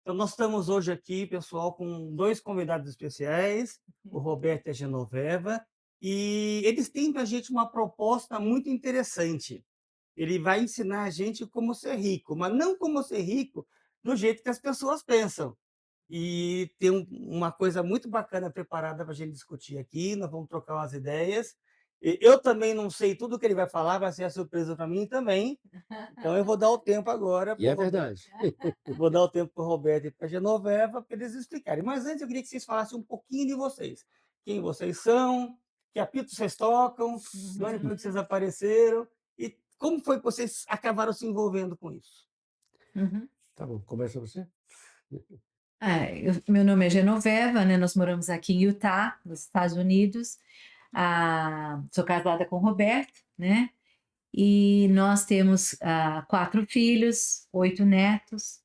Então, nós estamos hoje aqui, pessoal, com 2 convidados especiais, o Roberto e a Genoveva, e eles têm para a gente uma proposta muito interessante. Ele vai ensinar a gente como ser rico, mas não como ser rico do jeito que as pessoas pensam. E tem uma coisa muito bacana preparada para a gente discutir aqui, nós vamos trocar umas ideias. Eu também não sei tudo o que ele vai falar, vai ser a surpresa para mim também, então eu vou dar o tempo agora E para o é Roberto. verdade. Vou dar o tempo para o Roberto e para a Genoveva, para eles explicarem. Mas antes eu queria que vocês falassem um pouquinho de vocês. Quem vocês são, que apito vocês tocam, de onde foi que vocês apareceram e como foi que vocês acabaram se envolvendo com isso. Uhum. Tá bom, começa você? Meu nome é Genoveva, né? Nós moramos aqui em Utah, nos Estados Unidos. Sou casada com o Roberto, né? E nós temos 4 filhos, 8 netos,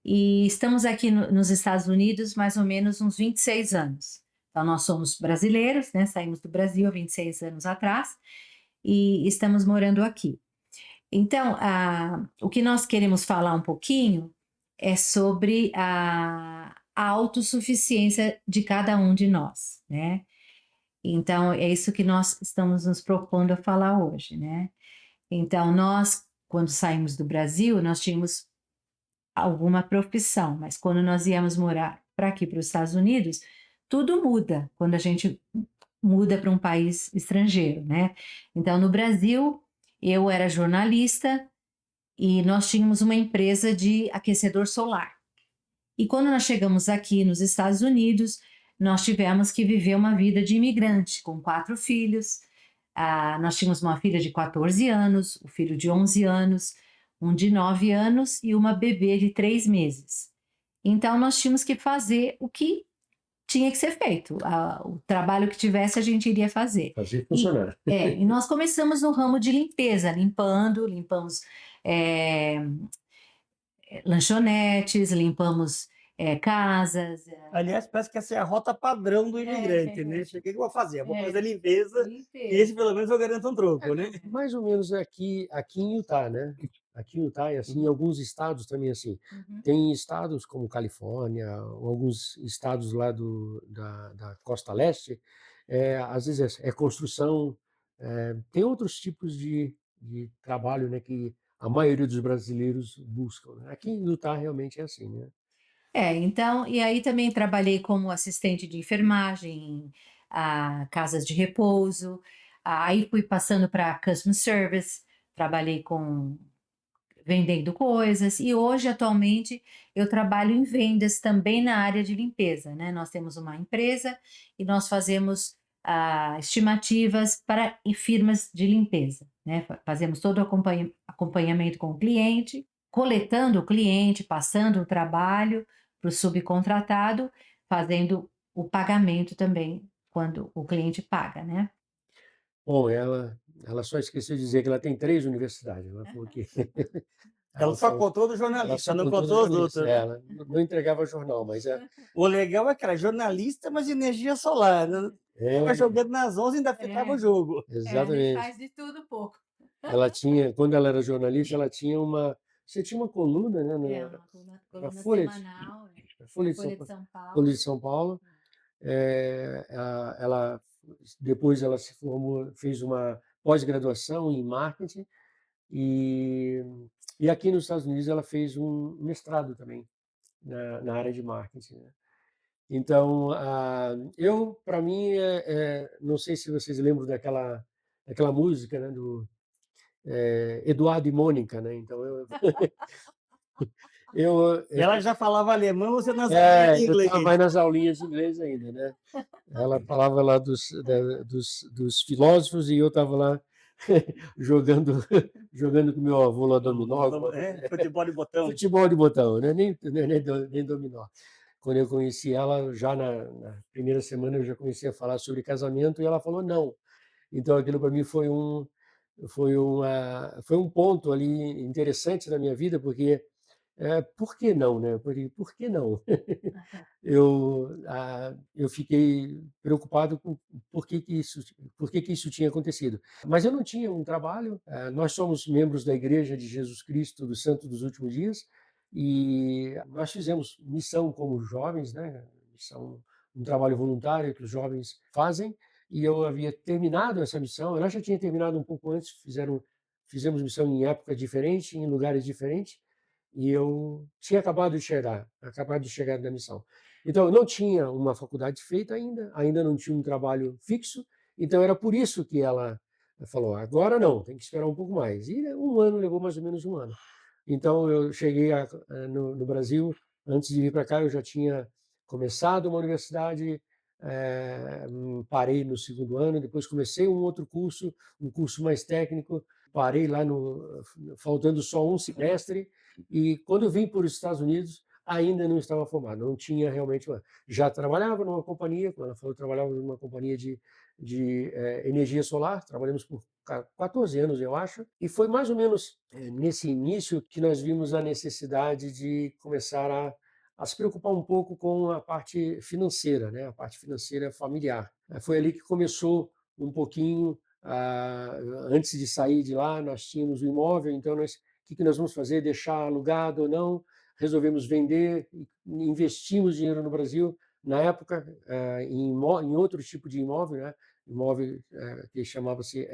e estamos aqui nos Estados Unidos mais ou menos uns 26 anos. Então, nós somos brasileiros, né? Saímos do Brasil há 26 anos atrás e estamos morando aqui. Então, o que nós queremos falar um pouquinho é sobre a autossuficiência de cada um de nós, né? Então, é isso que nós estamos nos propondo a falar hoje, né? Então, nós, quando saímos do Brasil, nós tínhamos alguma profissão, mas quando nós íamos morar para aqui, para os Estados Unidos, tudo muda quando a gente muda para um país estrangeiro, né? Então, no Brasil, eu era jornalista e nós tínhamos uma empresa de aquecedor solar. E quando nós chegamos aqui nos Estados Unidos, nós tivemos que viver uma vida de imigrante, com 4 filhos. Nós tínhamos uma filha de 14 anos, um filho de 11 anos, um de 9 anos e uma bebê de 3 meses. Então, nós tínhamos que fazer o que tinha que ser feito. O trabalho que tivesse, a gente iria fazer. Fazer E, funcionar. e nós começamos no ramo de limpeza, limpamos é, lanchonetes, limpamos casas. Aliás, parece que essa é a rota padrão do imigrante, né? O que eu vou fazer? Eu vou fazer limpeza, e Limpeza. esse pelo menos eu garanto um troco, né? Mais ou menos aqui em Utah, né? Aqui em Utah e assim, em alguns estados também assim. Uhum. Tem estados como Califórnia, ou alguns estados lá da costa leste, às vezes é construção, tem outros tipos de trabalho, né, que a maioria dos brasileiros buscam, né? Aqui em Utah realmente é assim, né? Então, e aí também trabalhei como assistente de enfermagem em casas de repouso, aí fui passando para customer service, trabalhei com vendendo coisas, e hoje, atualmente, eu trabalho em vendas também na área de limpeza, né? Nós temos uma empresa e nós fazemos estimativas para firmas de limpeza, né? Fazemos todo o acompanhamento com o cliente, coletando o cliente, passando o trabalho para o subcontratado, fazendo o pagamento também quando o cliente paga, né? Bom, ela só esqueceu de dizer que ela tem 3 universidades, ela falou que Ela ela só falou contou do ela jornalista, só não contou dos contou os jornalistas, outros, né? ela não entregava jornal, mas O legal é que ela é jornalista, mas de energia solar, né? Estava é, jogando nas 11 e ainda fitava o É, jogo. a gente exatamente. faz de tudo um pouco. Ela tinha quando ela era jornalista, ela tinha você tinha uma coluna, né, Uma na coluna Folha semanal, na na Folha de São Folha de Paulo, São Folha de Paulo. São Paulo. Ela depois ela se formou, fez uma pós-graduação em marketing e aqui nos Estados Unidos ela fez um mestrado também na área de marketing, né. Então, para mim, não sei se vocês lembram daquela música, né, do Eduardo e Mônica, né? Então eu, E eu, ela já falava alemão, você nas aulinhas de eu estava inglês. aí nas aulinhas de inglês ainda, né? Ela falava lá dos filósofos e eu estava lá jogando, jogando com meu avô lá dominó, alguma coisa. Futebol de botão. Futebol de botão, né? Nem dominó. Quando eu conheci ela, já na primeira semana eu já comecei a falar sobre casamento e ela falou não. Então aquilo para mim foi um ponto ali interessante na minha vida, porque por que não, né? Por que não? Eu fiquei preocupado com por que isso tinha acontecido. Mas eu não tinha um trabalho. Nós somos membros da Igreja de Jesus Cristo dos Santos dos Últimos Dias, E nós fizemos missão como jovens, né, missão, um trabalho voluntário que os jovens fazem, e eu havia terminado essa missão, ela já tinha terminado um pouco antes, fizemos missão em época diferente, em lugares diferentes, e eu tinha acabado de chegar da missão. Então, eu não tinha uma faculdade feita ainda não tinha um trabalho fixo, então era por isso que ela falou: agora não, tem que esperar um pouco mais. E um ano, levou mais ou menos um ano. Então, eu cheguei no Brasil, antes de vir para cá, eu já tinha começado uma universidade, parei no segundo ano, depois comecei um outro curso, um curso mais técnico, parei lá faltando só um semestre, e quando eu vim para os Estados Unidos, ainda não estava formado, não tinha realmente já trabalhava numa companhia, quando ela falou, trabalhava numa companhia de energia solar, trabalhamos por 14 anos, eu acho, e foi mais ou menos nesse início que nós vimos a necessidade de começar a se preocupar um pouco com a parte financeira, né? A parte financeira familiar. Foi ali que começou um pouquinho, antes de sair de lá, nós tínhamos o imóvel, então o que nós vamos fazer? Deixar alugado ou não? Resolvemos vender, investimos dinheiro no Brasil, na época, em outro tipo de imóvel, né? Imóvel que chamava-se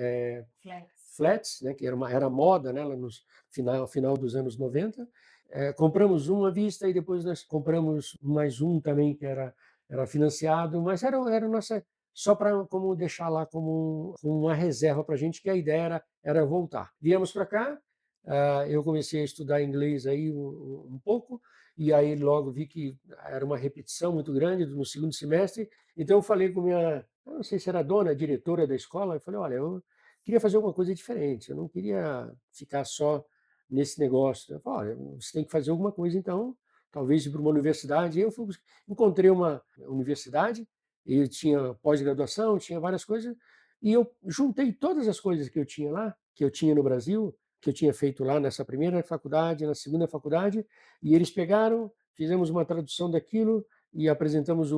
flats, né? Que era moda, né? Lá no final dos anos 90. Compramos um à vista e depois nós compramos mais um também que era financiado, mas era nossa, só para como deixar lá como uma reserva para a gente, que a ideia era voltar. Viemos para cá, eu comecei a estudar inglês aí um pouco, e aí logo vi que era uma repetição muito grande no segundo semestre, então eu falei com eu não sei se era a dona, a diretora da escola, eu falei: olha, eu queria fazer alguma coisa diferente, eu não queria ficar só nesse negócio. Eu falei: olha, você tem que fazer alguma coisa então, talvez ir para uma universidade. Encontrei uma universidade, e tinha pós-graduação, tinha várias coisas, e eu juntei todas as coisas que eu tinha lá, que eu tinha no Brasil, que eu tinha feito lá nessa primeira faculdade, na segunda faculdade, e eles pegaram, fizemos uma tradução daquilo e apresentamos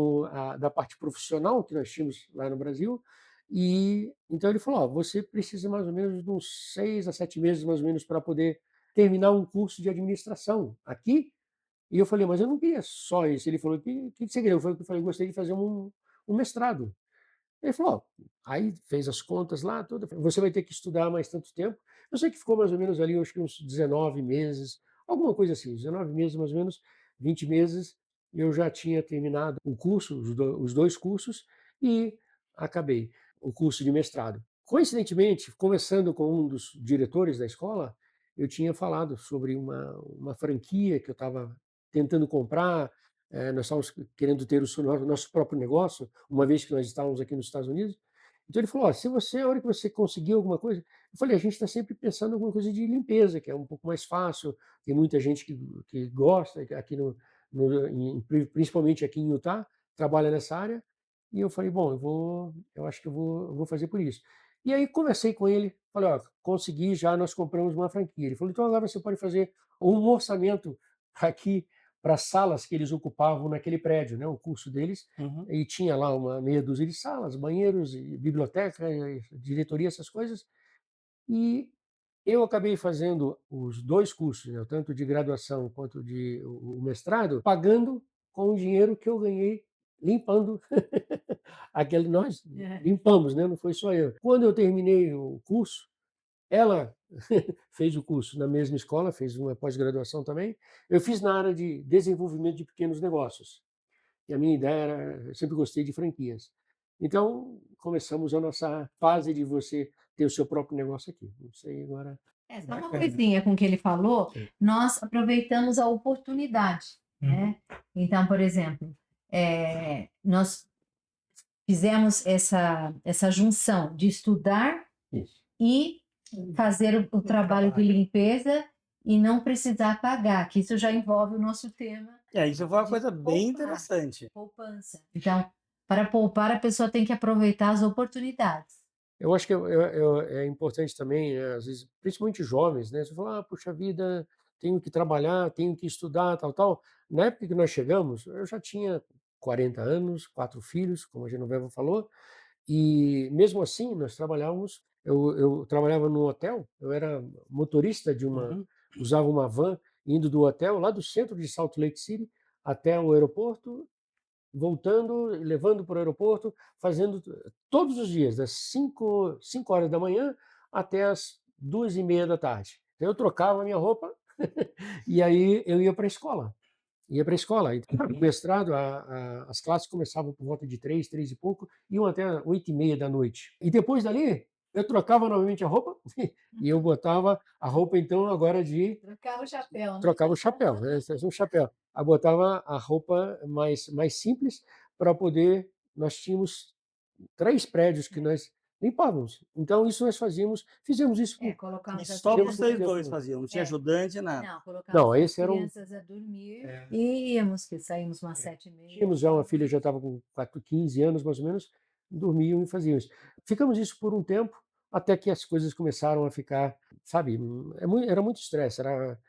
da parte profissional que nós tínhamos lá no Brasil. E então ele falou: ó, você precisa mais ou menos de uns 6 a 7 meses mais ou menos para poder terminar um curso de administração aqui. E eu falei: mas eu não queria só isso. Ele falou: que você queria? Eu falei: gostaria de fazer um mestrado. Ele falou: ó, aí fez as contas lá, tudo. Você vai ter que estudar mais tanto tempo. Eu sei que ficou mais ou menos ali, acho que uns 19 meses, alguma coisa assim, 19 meses mais ou menos, 20 meses. Eu já tinha terminado o curso, os dois cursos, e acabei o curso de mestrado. Coincidentemente, conversando com um dos diretores da escola, eu tinha falado sobre uma franquia que eu estava tentando comprar. Nós estávamos querendo ter o nosso próprio negócio, uma vez que nós estávamos aqui nos Estados Unidos. Então ele falou: ó, se você, a hora que você conseguir alguma coisa, eu falei: a gente está sempre pensando em alguma coisa de limpeza, que é um pouco mais fácil, tem muita gente que gosta, aqui principalmente aqui em Utah, trabalha nessa área. E eu falei: bom, eu acho que eu vou fazer por isso. E aí conversei com ele, falei: ó, consegui já, nós compramos uma franquia. Ele falou: então agora você pode fazer um orçamento aqui para as salas que eles ocupavam naquele prédio, né, o curso deles, Uhum. e tinha lá uma meia dúzia de salas, banheiros, e biblioteca, e diretoria, essas coisas. E eu acabei fazendo os dois cursos, né, tanto de graduação quanto o mestrado, pagando com o dinheiro que eu ganhei limpando aquele. Nós limpamos, né, não foi só eu. Quando eu terminei o curso, ela fez o curso na mesma escola, fez uma pós-graduação também. Eu fiz na área de desenvolvimento de pequenos negócios. E a minha ideia era, eu sempre gostei de franquias. Então, começamos a nossa fase de você ter o seu próprio negócio aqui. Não sei agora. Só uma Bacana. coisinha com o que ele falou, É. nós aproveitamos a oportunidade, né? Então, por exemplo, nós fizemos essa junção de estudar Isso. e fazer o trabalho de limpeza e não precisar pagar, que isso já envolve o nosso tema Isso foi uma de coisa bem poupar, interessante. poupança. Então, para poupar, a pessoa tem que aproveitar as oportunidades. Eu acho que é importante também, às vezes, principalmente jovens, né? Você fala: puxa vida, tenho que trabalhar, tenho que estudar, tal, tal. Na época que nós chegamos, eu já tinha 40 anos, 4 filhos, como a Genoveva falou, e mesmo assim nós trabalhávamos. Eu trabalhava num hotel, eu era motorista Uhum. usava uma van, indo do hotel lá do centro de Salt Lake City até o aeroporto, voltando, levando para o aeroporto, fazendo todos os dias, das 5 horas da manhã até as 2h30 da tarde. Então eu trocava a minha roupa e aí eu ia para a escola. Ia para a escola. E o mestrado, as classes começavam por volta de 3 e pouco, iam até 8h30 da noite. E depois dali, eu trocava novamente a roupa e eu botava a roupa, então, agora de Trocava o chapéu, né? trocava o chapéu, né, um chapéu. Aí botava a roupa mais simples para poder nós tínhamos 3 prédios que nós limpávamos. Então isso nós fizemos isso É, por colocamos E as só fizemos por vocês crianças. 2 tempo. faziam, não tinha É. ajudante, nada. Não, colocamos Não, as esse era um crianças a dormir é, e íamos, que saímos umas 7h30. tínhamos já uma filha, já estava com 15 anos mais ou menos, dormiam e faziam isso. Ficamos isso por um tempo, até que as coisas começaram a ficar, sabe, era muito estresse, era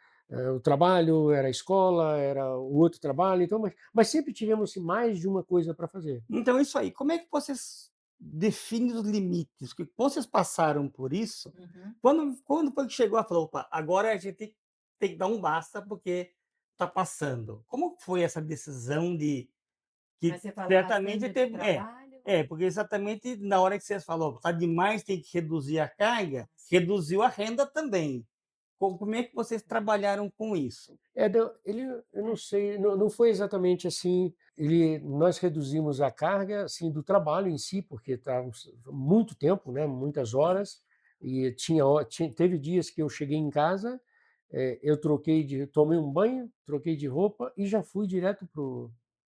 o trabalho, era a escola, era o outro trabalho, então, mas sempre tivemos assim, mais de uma coisa para fazer. Então é isso aí, como é que vocês definem os limites? Que vocês passaram por isso, Uhum. quando foi que chegou a falar: "Opa, agora a gente tem que dar um basta, porque está passando"? Como foi essa decisão de Mas que você fala certamente bastante do teve trabalho? porque exatamente na hora que vocês falou: "Está demais, tem que reduzir a carga", Sim. reduziu a renda também. Como é que vocês trabalharam com isso? Não, eu não sei, não foi exatamente assim. Nós reduzimos a carga assim do trabalho em si, porque estávamos muito tempo, né, muitas horas, e teve dias que eu cheguei em casa, eu tomei um banho, troquei de roupa e já fui direto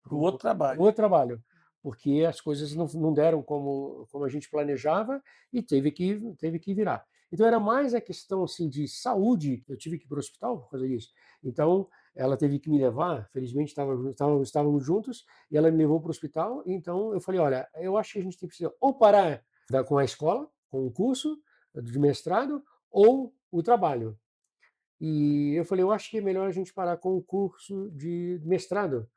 Para o outro pro trabalho. outro trabalho, porque as coisas não deram como a gente planejava e teve que virar. Então era mais a questão assim de saúde, eu tive que ir para o hospital por causa disso. Então ela teve que me levar, felizmente estávamos juntos, e ela me levou para o hospital, então eu falei: "Olha, eu acho que a gente tem que ou parar com a escola, com o curso de mestrado, ou o trabalho". E eu falei: "Eu acho que é melhor a gente parar com o curso de mestrado,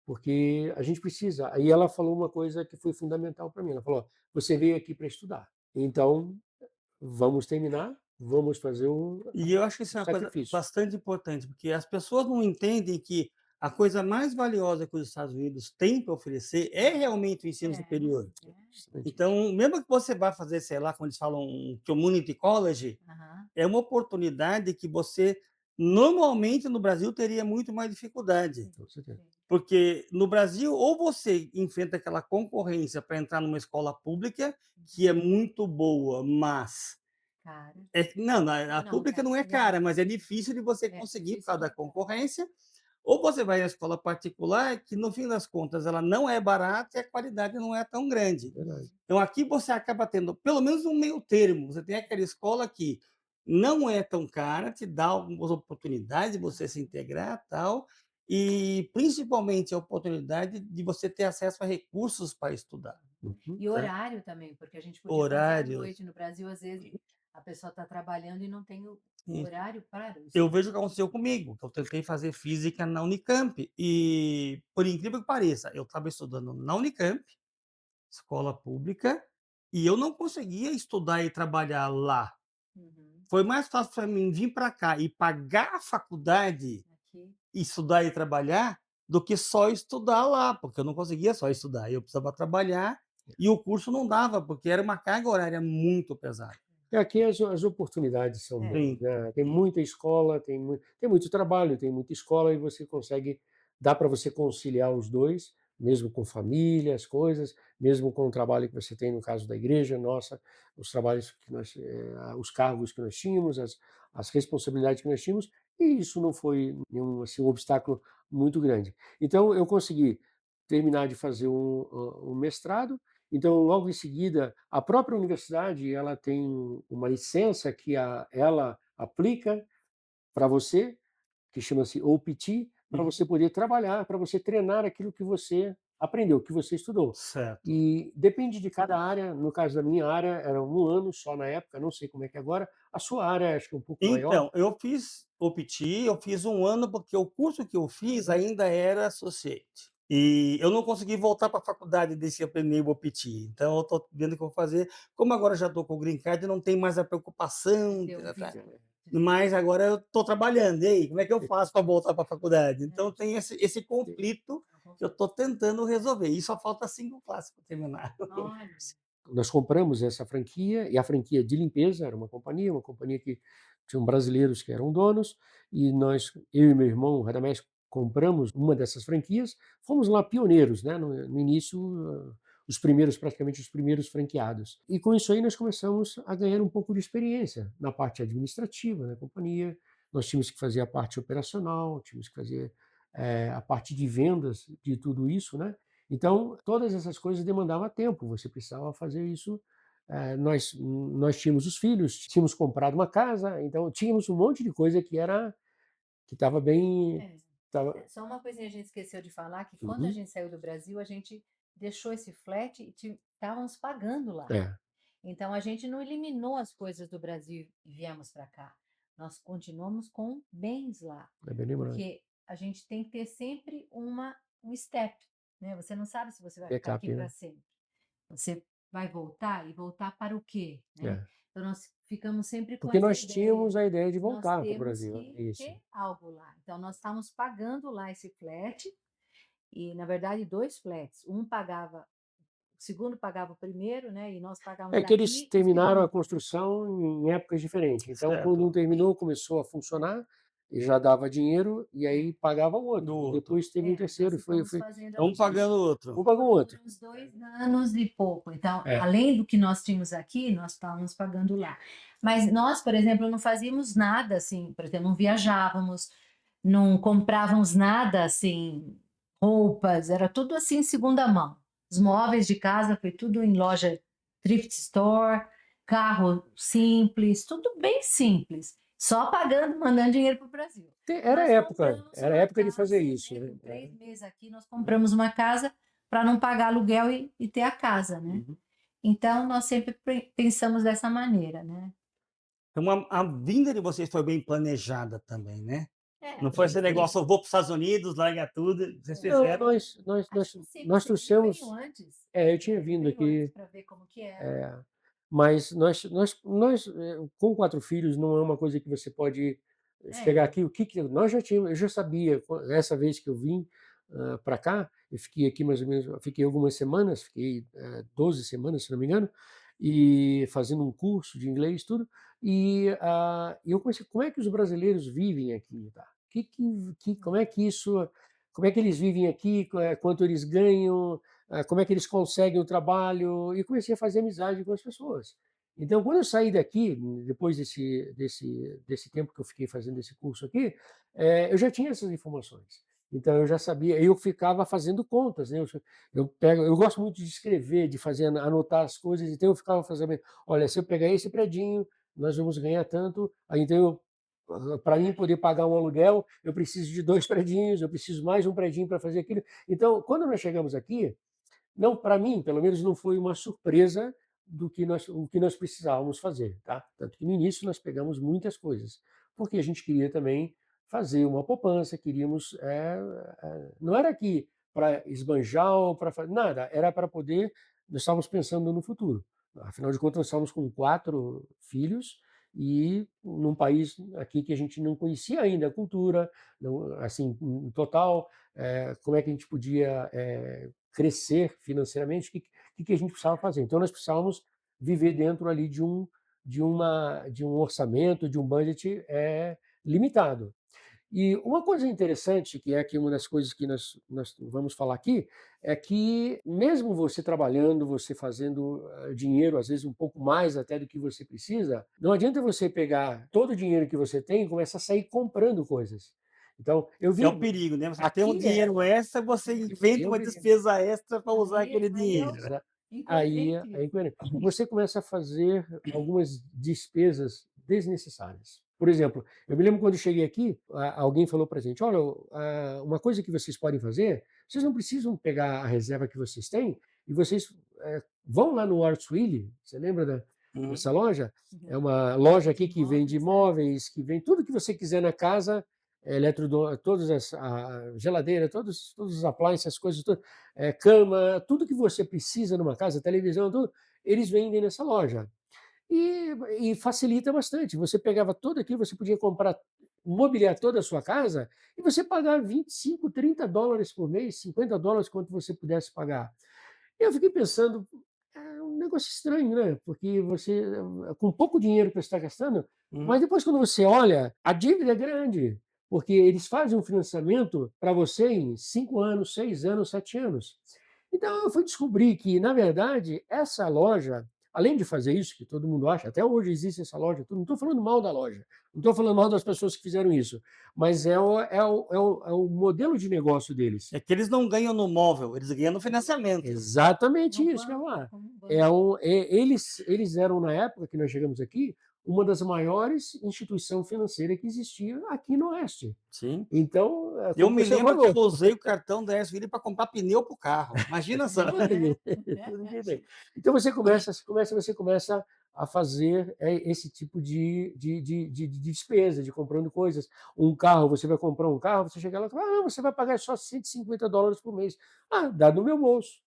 porque a gente precisa". Aí ela falou uma coisa que foi fundamental para mim, ela falou: "Você veio aqui para estudar, então vamos terminar, vamos fazer E eu acho que o isso é uma coisa sacrifício". bastante importante, porque as pessoas não entendem que a coisa mais valiosa que os Estados Unidos têm para oferecer é realmente o ensino superior. Justamente isso. Então, mesmo que você vá fazer, sei lá, como eles falam, um community college, Aham. é uma oportunidade que você normalmente no Brasil teria muito mais dificuldade. Sim, Com certeza. sim. Porque no Brasil, ou você enfrenta aquela concorrência para entrar numa escola pública, que é muito boa, mas Cara. não, a Não, não, pública não é não. cara, mas é difícil de você É conseguir por difícil causa de da entrar. concorrência, ou você vai à escola particular, que no fim das contas ela não é barata e a qualidade não é tão grande. Verdade. Então aqui você acaba tendo pelo menos um meio termo, você tem aquela escola que não é tão cara, te dá algumas oportunidades de você se integrar, tal, e principalmente a oportunidade de você ter acesso a recursos para estudar, Uhum. E né. horário também, porque a gente podia fazer à Horários, noite. No Brasil, às vezes, a pessoa está trabalhando e não tem o isso. horário para o Eu estudo. vejo o que aconteceu comigo, que eu tentei fazer física na Unicamp e, por incrível que pareça, eu estava estudando na Unicamp, escola pública, e eu não conseguia estudar e trabalhar lá. Uhum. Foi mais fácil para mim vir para cá e pagar a faculdade, Aqui. estudar e trabalhar, do que só estudar lá, porque eu não conseguia só estudar, eu precisava trabalhar e o curso não dava, porque era uma carga horária muito pesada. Aqui as oportunidades são É. boas, Sim, né, tem muita escola, tem muito trabalho, tem muita escola e você consegue dá para você conciliar os 2, mesmo com família, as coisas, mesmo com o trabalho que você tem no caso da igreja nossa, os trabalhos que os cargos que nós tínhamos, as responsabilidades que nós tínhamos, e isso não foi nenhum, assim, um obstáculo muito grande. Então eu consegui terminar de fazer um mestrado, então, logo em seguida, a própria universidade ela tem uma licença que ela aplica para você, que chama-se OPT, para uhum, você poder trabalhar, para você treinar aquilo que você aprendeu, que você estudou. certo. E depende de cada área, no caso da minha área, era um ano só na época, não sei como é que é agora. A sua área acho que é um pouco maior. Então, eu fiz OPT, eu fiz um ano, porque o curso que eu fiz ainda era associate. E eu não consegui voltar para a faculdade desde que eu aprendi o OPT. Então eu estou vendo o que eu vou fazer. Como agora já estou com o green card, não tem mais a De preocupação ter um visto mas agora eu estou trabalhando, e aí, como é que eu faço para voltar para a faculdade? Então tem esse conflito que eu estou tentando resolver, e só falta 5 classes para terminar. Olha, Nós compramos essa franquia, e a franquia de limpeza era uma companhia que tinham brasileiros que eram donos, e eu e meu irmão, o Radamés, compramos uma dessas franquias, fomos lá pioneiros, né, no início, praticamente os primeiros franqueados. E com isso aí nós começamos a ganhar um pouco de experiência na parte administrativa da companhia, nós tínhamos que fazer a parte operacional, tínhamos que fazer a parte de vendas de tudo isso, né? Então, todas essas coisas demandavam tempo, você precisava fazer isso. Nós tínhamos os filhos, tínhamos comprado uma casa, então tínhamos um monte de coisa que estava bem. é. Tava, Só uma coisinha a gente esqueceu de falar, que quando a uhum, gente saiu do Brasil, a gente deixou esse flat e estávamos pagando lá. é, Então a gente não eliminou as coisas do Brasil e viemos para cá. Nós continuamos com bens lá, é bem lembrado. porque a gente tem que ter sempre um step, né? Você não sabe se você vai ficar Backup, aqui para né? sempre. Você vai voltar e voltar para o quê, né? É. Então nós ficamos sempre com Porque essa nós ideia. tínhamos a ideia de Nós voltar para o temos Brasil. que Isso. ter algo lá. Então nós estávamos pagando lá esse flat e na verdade 2 flats. Um pagava, o segundo pagava o primeiro, né? E nós pagávamos É que eles daqui e o terminaram a segundo. construção em épocas diferentes. Então, quando um Certo, terminou, começou a funcionar, e já dava dinheiro, e É, aí pagava o do outro. E outro. depois teve um nós terceiro, e ficamos fazendo Um assim. pagando o outro. um pagou o outro. Por uns 2 anos e pouco. Então, É. além do que nós tínhamos aqui, nós estávamos pagando lá. Mas nós, por exemplo, não fazíamos nada assim, por exemplo, não viajávamos, não comprávamos nada assim, roupas, era tudo assim, segunda mão. Os móveis de casa foi tudo em loja thrift store, carro simples, tudo bem simples. Só pagando, mandando dinheiro para o Brasil. Era Nós época, compramos era uma época de fazer casa, isso, né? né? Com 3 meses aqui, nós compramos uma casa para não pagar aluguel e ter a casa, né? Uhum. Então, nós sempre pensamos dessa maneira, né? Então a vinda de vocês foi bem planejada também, né? É, Não a foi gente esse sempre, negócio: "Eu vou para os Estados Unidos, larga tudo", vocês Não, fizeram acho que sim, nós você veio trouxemos. antes, Eu tinha você vindo veio antes aqui. para ver como que era. É, mas com 4 filhos, não é uma coisa que você pode chegar É, aqui, o que que nós já tínhamos, eu já sabia, essa vez que eu vim para cá, eu fiquei aqui mais ou menos, eu fiquei algumas semanas, fiquei 12 semanas, se não me engano, e fazendo um curso de inglês, tudo, e eu comecei, como é que os brasileiros vivem aqui, tá? Como é que isso, como é que eles vivem aqui, quanto eles ganham, como é que eles conseguem o trabalho, e comecei a fazer amizade com as pessoas. Então, quando eu saí daqui, depois desse tempo que eu fiquei fazendo esse curso aqui, eu já tinha essas informações. Então, eu já sabia, eu ficava fazendo contas, né? Eu gosto muito de escrever, de fazer, anotar as coisas, então eu ficava fazendo, olha, se eu pegar esse predinho, nós vamos ganhar tanto, aí então para mim poder pagar um aluguel, eu preciso de 2 predinhos, eu preciso mais um predinho para fazer aquilo. Então, quando nós chegamos aqui, não, para mim, pelo menos não foi uma surpresa o que nós precisávamos fazer, tá? Tanto que no início nós pegamos muitas coisas, porque a gente queria também fazer uma poupança, queríamos, não era aqui para esbanjar ou para fazer nada, era para poder, nós estávamos pensando no futuro. Afinal de contas, nós estávamos com 4 filhos e num país aqui que a gente não conhecia ainda a cultura, não, assim, em total, como é que a gente podia crescer financeiramente, que a gente precisava fazer. Então, nós precisávamos viver dentro ali de um orçamento, de um budget limitado. E uma coisa interessante, que é aqui uma das coisas que nós vamos falar aqui, é que mesmo você trabalhando, você fazendo dinheiro, às vezes um pouco mais até do que você precisa, não adianta você pegar todo o dinheiro que você tem e começar a sair comprando coisas. Então, eu que é vi o perigo, né, você tem um aqui dinheiro extra, você aí inventa é o uma perigo. despesa extra para usar aí, aquele aí dinheiro, né. Exa aí incoerente é isso. incoerente. Você começa a fazer algumas despesas desnecessárias. Por exemplo, eu me lembro quando eu cheguei aqui, alguém falou para a gente: "Olha, uma coisa que vocês podem fazer, vocês não precisam pegar a reserva que vocês têm e vocês, vão lá no Artswilly", você lembra Uhum. dessa loja? É Uhum. uma loja De aqui que vende imóveis, né? imóveis, que vende tudo que você quiser na casa, todas a geladeira, todos os appliances, essas coisas todas, cama, tudo que você precisa numa casa, televisão, tudo, eles vendem nessa loja. e facilita bastante. Você pegava tudo aquilo, você podia comprar, mobiliar toda a sua casa e você pagar 25, $30 por mês, $50, quanto você pudesse pagar. E eu fiquei pensando, é um negócio estranho, né? Porque você, com pouco dinheiro que você está gastando, Uhum. mas depois quando você olha, a dívida é grande, porque eles fazem um financiamento para você em 5 anos, 6 anos, 7 anos. Então eu fui descobrir que, na verdade, essa loja, além de fazer isso, que todo mundo acha, até hoje existe essa loja, não estou falando mal da loja, não estou falando mal das pessoas que fizeram isso, mas é o modelo de negócio deles. É que eles não ganham no móvel, eles ganham no financiamento. Exatamente No isso que eu ia banco, falar. como um É banco. um eles eram, na época que nós chegamos aqui, uma das maiores instituição financeira que existia aqui no oeste. Sim. Então, Eu como me você lembro que eu falou. usei o cartão da Ercole para comprar pneu para o carro, imagina só. Tudo bem, tudo bem. Então você começa a fazer, esse tipo de despesa, de comprando coisas. Um carro, você vai comprar um carro, você chega lá e fala: "Ah, você vai pagar só $150 por mês". "Ah, dá no meu bolso".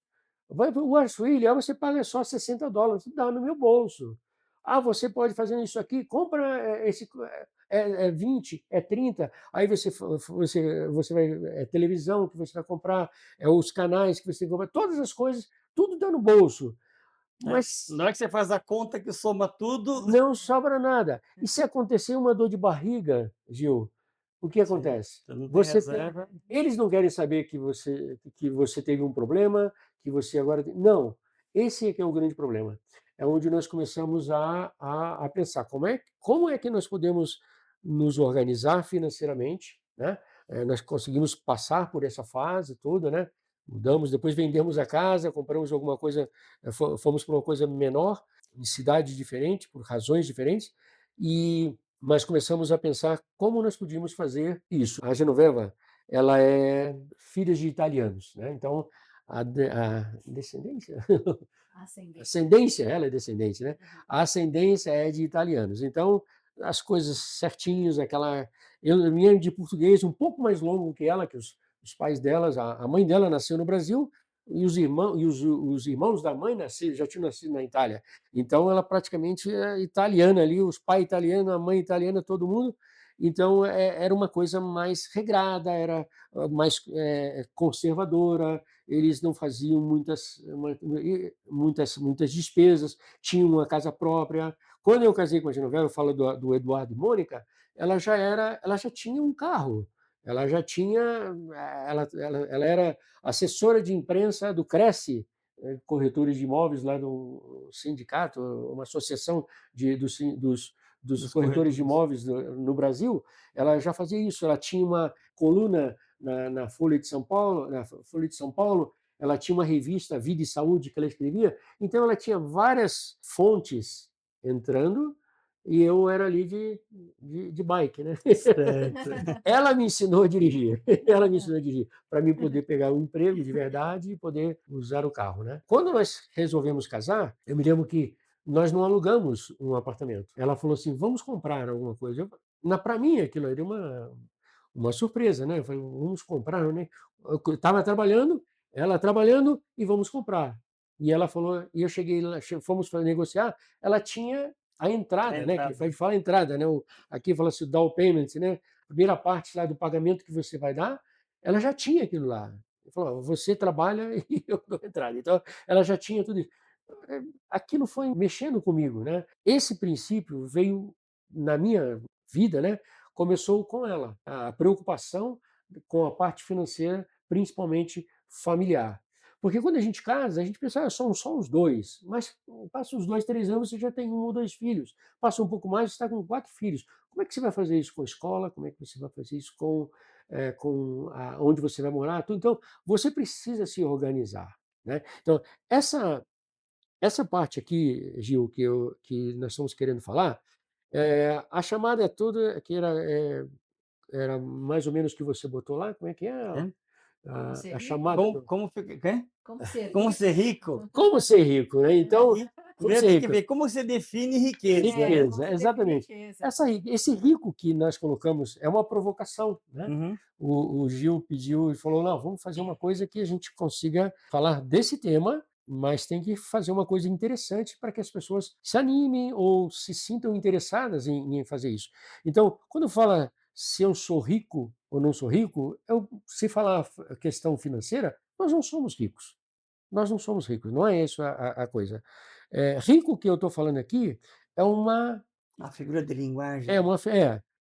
Vai para o Arçuíli, "Ah, você paga só $60", "Dá no meu bolso". "Ah, você pode fazer isso aqui, compra, esse, 20, é 30", aí você vai, televisão que você vai comprar, os canais que você compra, todas as coisas, tudo dá no bolso, É, mas na hora que você faz a conta que soma tudo. não sobra nada. E se acontecer uma dor de barriga, Gil, o que Sim, acontece? você não tem Você tem reserva. Eles não querem saber que você teve um problema, que você agora tem, não, esse é que é o grande problema. É onde nós começamos a pensar como é que nós podemos nos organizar financeiramente, né? Nós conseguimos passar por essa fase toda, né? Mudamos, depois vendemos a casa, compramos alguma coisa, fomos para uma coisa menor, em cidade diferente, por razões diferentes, mas começamos a pensar como nós podíamos fazer isso. A Genoveva, ela é filha de italianos, né? Então a descendência, Ascendente. ascendência, ela é descendente, né? Uhum. A ascendência é de italianos. Então as coisas certinhos, a minha é de português um pouco mais longo que ela, que os pais delas, a mãe dela nasceu no Brasil e os irmãos da mãe já tinham nascido na Itália. Então ela praticamente é italiana ali, os pais italianos, a mãe italiana, todo mundo. Então era uma coisa mais regrada, era mais conservadora. Eles não faziam muitas despesas, tinham uma casa própria. Quando eu casei com a Genoveva, eu falo do Eduardo e Mônica, ela já tinha um carro, ela já tinha, ela era assessora de imprensa do Cresce, corretores de imóveis lá do sindicato, uma associação dos Dos corretores de corretores. imóveis no Brasil. Ela já fazia isso, ela tinha uma coluna na Folha de São Paulo, ela tinha uma revista Vida e Saúde que ela escrevia, então ela tinha várias fontes entrando e eu era ali de bike, né? Certo. Ela me ensinou a dirigir, ela me ensinou a dirigir, para mim poder pegar um emprego de verdade e poder usar o carro, né? Quando nós resolvemos casar, eu me lembro que nós não alugamos um apartamento. Ela falou assim: "Vamos comprar alguma coisa". Para mim aquilo era uma surpresa, né? Eu falei: "Vamos comprar, né?". Eu estava trabalhando, ela trabalhando e vamos comprar. E ela falou, e eu cheguei lá, fomos para negociar, ela tinha a A entrada, né? Que a entrada. gente fala entrada, né? Aqui fala-se down payment, né? Primeira parte lá do pagamento que você vai dar, ela já tinha aquilo lá. Ele falou: "Ó, você trabalha e eu dou a entrada". Então, ela já tinha tudo isso. Aquilo foi mexendo comigo, né? Esse princípio veio na minha vida, né? Começou com ela, a preocupação com a parte financeira, principalmente familiar. Porque quando a gente casa, a gente pensa: "Ah, somos só os 2", mas passa uns 2, 3 anos, você já tem 1 ou 2 filhos. Passa um pouco mais, você está com 4 filhos. Como é que você vai fazer isso com a escola? Como é que você vai fazer isso onde você vai morar? Tudo. Então, você precisa se organizar, né? Então, essa parte aqui, Gil, que nós estamos querendo falar, a chamada é toda que era mais ou menos o que você botou lá, como é que é a É. Como ser a rico? chamada Como do como fica quê? Como ser Como rico? ser rico? como ser rico, né? Então, E como primeiro ser tem que rico? ver como você define riqueza. É, como Riqueza, se define exatamente. riqueza. Esse rico que nós colocamos é uma provocação, né? Uhum. O Gil pediu e falou: "Não, vamos fazer uma coisa que a gente consiga falar desse tema mas tem que fazer uma coisa interessante para que as pessoas se animem ou se sintam interessadas em fazer isso. Então, quando fala se eu sou rico ou não sou rico, se falar a questão financeira, nós não somos ricos. Nós não somos ricos, não é isso a coisa. Rico que eu estou falando aqui é uma A figura de é linguagem. uma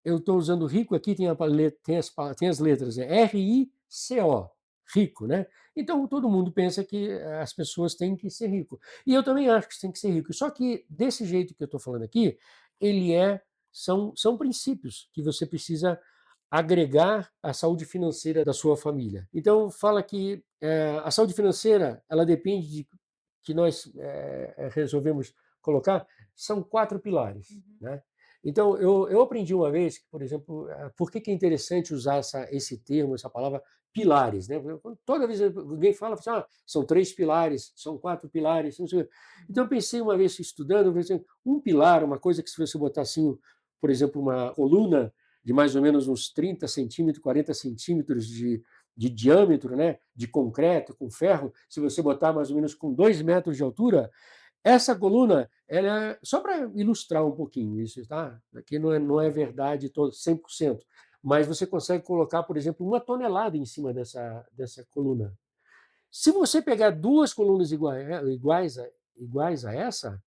eu estou usando rico aqui tem a pa le tem as letras, R-I-C-O, rico, né. Então todo mundo pensa que as pessoas têm que ser rico. E eu também acho que tem que ser rico, só que desse jeito que eu estou falando aqui, ele são princípios que você precisa agregar à saúde financeira da sua família. Então fala que, a saúde financeira, ela depende de que nós, resolvemos colocar, são 4 pilares, Uhum. né. Então, eu aprendi uma vez que, por exemplo, por que que é interessante usar esse termo, essa palavra pilares, né? Toda vez que alguém fala, fala assim, são 3 pilares, são 4 pilares, não sei o quê. Então, eu pensei uma vez estudando, eu pensei, um pilar, uma coisa que se você botar assim, por exemplo, uma coluna de mais ou menos uns 30 centímetros, 40 centímetros de diâmetro, né, de concreto, com ferro, se você botar mais ou menos com 2 metros de altura, essa coluna, ela é só para ilustrar um pouquinho isso, tá? Aqui não é verdade todo 100%, mas você consegue colocar, por exemplo, 1 tonelada em cima dessa coluna. Se você pegar 2 colunas iguais a essa,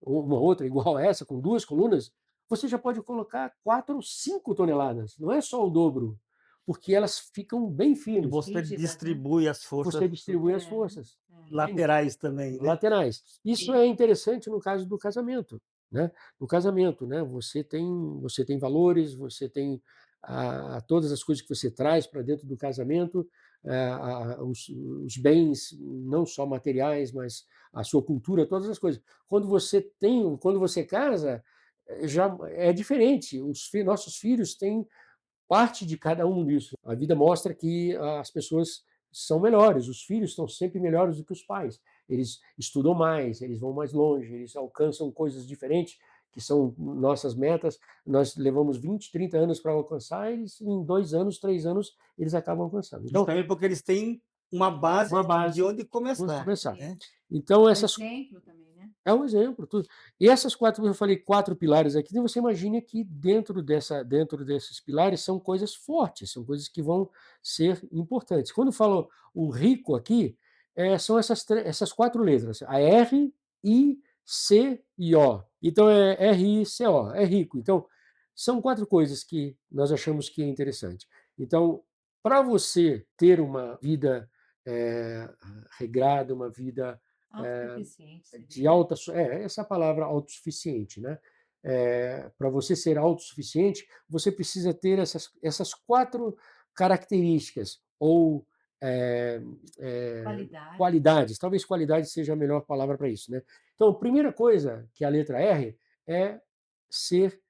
ou uma outra igual a essa, com 2 colunas, você já pode colocar 4 ou 5 toneladas, não é só o dobro, porque elas ficam bem E firmes. você Rígidas, né? distribui as Você forças distribui as É, forças. é. Entende? laterais também, né. Laterais. Isso é interessante no caso do casamento, né. No casamento, né, você tem valores, você tem todas as coisas que você traz para dentro do casamento, os bens, não só materiais, mas a sua cultura, todas as coisas. Quando você casa, já é diferente, nossos filhos têm parte de cada um nisso. A vida mostra que as pessoas são melhores, os filhos estão sempre melhores do que os pais. Eles estudam mais, eles vão mais longe, eles alcançam coisas diferentes, que são nossas metas. Nós levamos 20, 30 anos para alcançar, eles em 2 anos, 3 anos, eles acabam alcançando. Então, Justamente porque eles têm uma uma base de base, onde vamos começar, começar. né. Isso. Então Um essas exemplo também, né? é um exemplo, tudo. E essas 4, eu falei 4 pilares aqui, então você imagina que dentro desses pilares são coisas fortes, são coisas que vão ser importantes. Quando eu falo o rico aqui, são essas 4 letras, a R, I, C e O. Então é R-I-C-O, é rico. Então, são 4 coisas que nós achamos que é interessante. Então, para você ter uma vida, eh, regrada, uma vida, eh Autossuficiente seria, de né? essa palavra autossuficiente, né. Para você ser autossuficiente, você precisa ter essas 4 características ou, eh Qualidade. qualidades, talvez qualidade seja a melhor palavra para isso, né. Então, a primeira coisa, que é a letra R, é ser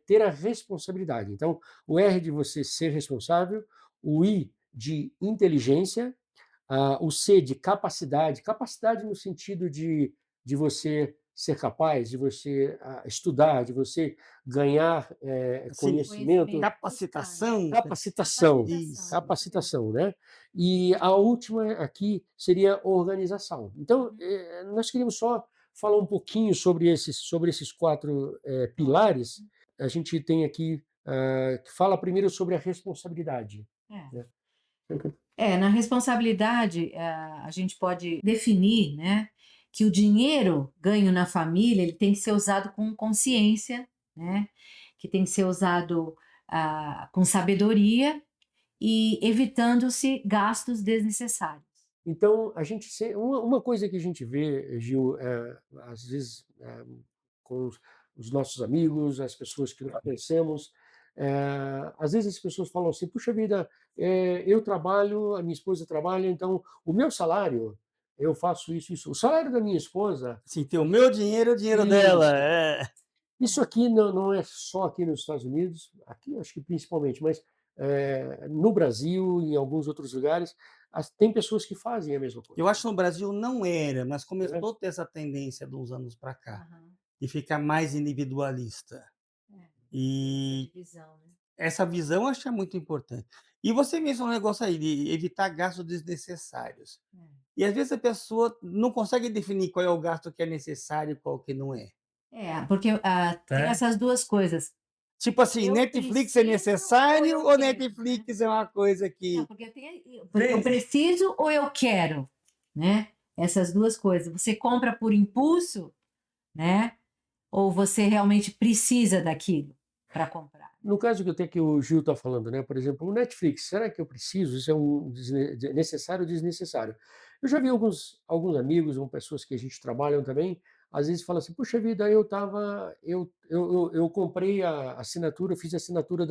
ter a responsabilidade. Então, o R de você ser responsável, o I de inteligência, o C de capacidade, capacidade no sentido de você ser capaz, de você estudar, de você ganhar Assim, conhecimento, Conhecimento, buscar, né? capacitação, capacitação, isso. Capacitação, isso mesmo. capacitação, né? E a última aqui seria organização. Então, Uhum. nós queríamos só falar um pouquinho sobre esses 4 Tópicos, pilares. né? A gente tem aqui, que fala primeiro sobre a responsabilidade, É. né? Na responsabilidade, a gente pode definir, né, que o dinheiro ganho na família, ele tem que ser usado com consciência, né, que tem que ser usado, com sabedoria e evitando-se gastos desnecessários. Então, uma coisa que a gente vê, Gil, às vezes, com os nossos amigos, as pessoas que nós conhecemos, às vezes as pessoas falam assim: puxa vida, eu trabalho, a minha esposa trabalha, então o meu salário, eu faço isso, isso. O salário da minha esposa, Assim, ter o meu dinheiro e o dinheiro dela, isso. é. Isso aqui não é só aqui nos Estados Unidos, aqui eu acho que principalmente, mas no Brasil e em alguns outros lugares, tem pessoas que fazem a mesma Eu coisa, acho que no Brasil não era, mas né? começou a ter essa tendência de uns anos para cá, Aham. de ficar mais individualista. É, tem essa E divisão, né. essa visão eu acho que é muito importante. E você mencionou um negócio aí de evitar gastos desnecessários. É. e às vezes a pessoa não consegue definir qual é o gasto que é necessário e qual que não é, Porque tem tá. essas duas coisas. Tipo assim, Eu Netflix é preciso ou necessário eu ou quero, né? Netflix é uma coisa Não, que porque eu tem preciso ou eu quero, né? Essas duas coisas. Você compra por impulso, né? Ou você realmente precisa daquilo para comprar, No né? caso que até que o Gil está falando, né? Por exemplo, o Netflix, será que eu preciso? Isso é necessário ou desnecessário? Eu já vi alguns amigos, ou pessoas que a gente trabalham também, às vezes falam assim, puxa vida, eu comprei a assinatura, eu fiz a assinatura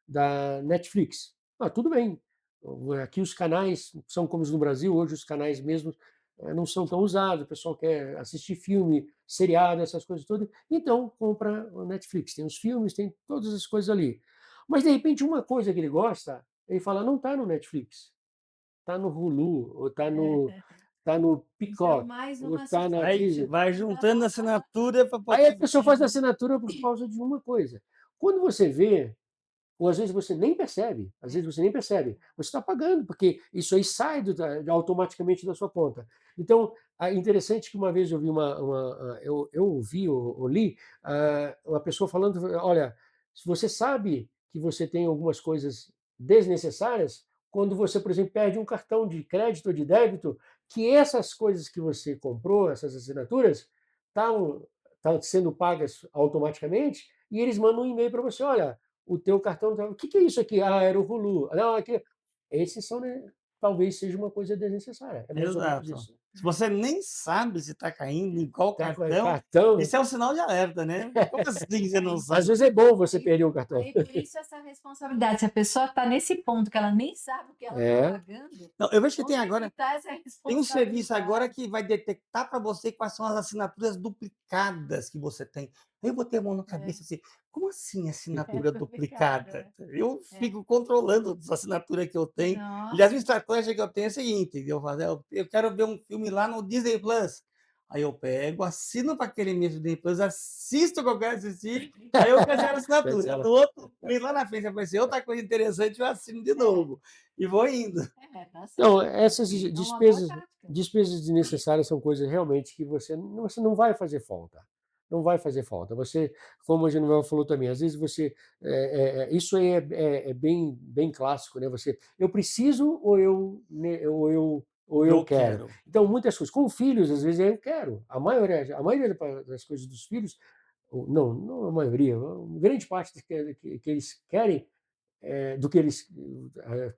da Netflix. Ah, tudo bem. Aqui os canais são como os no Brasil, hoje os canais mesmo não são tão usados, o pessoal quer assistir filme, seriado, essas coisas todas. Então, compra o Netflix. Tem os filmes, tem todas as coisas ali. Mas, de repente, uma coisa que ele gosta, ele fala, não está no Netflix, está no Hulu, ou tá no Então, Peacock, mais ou uma está na vai Disney. subscrição vai que dá juntando assinatura para Aí a poder pessoa faz a assinatura por causa de uma coisa. Quando você vê, ou às vezes você nem percebe, às vezes você nem percebe, você está pagando, porque isso aí sai automaticamente da sua conta. Então, é interessante que uma vez eu vi eu ouvi ou li uma pessoa falando, olha, se você sabe que você tem algumas coisas desnecessárias, quando você, por exemplo, perde um cartão de crédito ou de débito, que essas coisas que você comprou, essas assinaturas, estão sendo pagas automaticamente, e eles mandam um e-mail para você, olha, o teu cartão, o que que é isso aqui? Ah, era o Hulu. Não, aqui. Esses são, né, talvez seja uma coisa desnecessária. É mais ou menos exato. isso. Se você nem sabe se está caindo em qual Tá com cartão, cartão, isso é um sinal de alerta, né. Como assim você não às sabe? vezes é bom você Aí, perder o cartão. aí por isso essa responsabilidade. Se a pessoa está nesse ponto que ela nem sabe o que ela está É, pagando, Não, eu vejo que tem onde é que agora está essa tem um serviço agora responsabilidade? que vai detectar para você quais são as assinaturas duplicadas que você tem. Aí eu botei a mão na É, cabeça assim: "Como assim é assinatura complicado, duplicada?" é. Eu É. fico controlando as assinaturas que eu tenho. Aliás, uma Nossa, estratégia que eu tenho é a seguinte, eu quero ver um filme lá no Disney Plus, aí eu pego, assino para aquele mês do Disney Plus, assisto o que eu quero assistir, aí eu cancelo a assinatura. cancela. No outro mês lá na frente aparecer outra coisa interessante, eu assino de é, novo, e vou indo. tá Então, certo. essas É uma boa despesas tática. despesas desnecessárias são coisas realmente que você não vai fazer falta. Não vai fazer falta. Você, como a Genoveva falou também, às vezes você, isso aí é bem clássico, né, eu preciso ou eu Eu quero. quero. Então muitas coisas com filhos, às vezes, é eu quero. A maioria das coisas dos filhos, ou não a maioria, grande parte que eles querem do que eles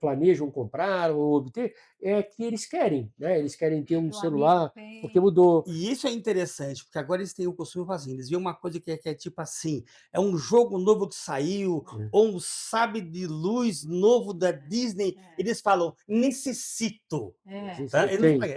planejam comprar ou obter, é que eles querem, né? Eles querem ter um O amigo celular, porque tem. mudou. E isso é interessante, porque agora eles têm o costume de fazer assim, eles veem uma coisa que é tipo assim, é um jogo novo que saiu, ou um sabre de luz novo da Disney, É, eles falam: "Necessito", Às é, vezes tá? você Eles não tem, falam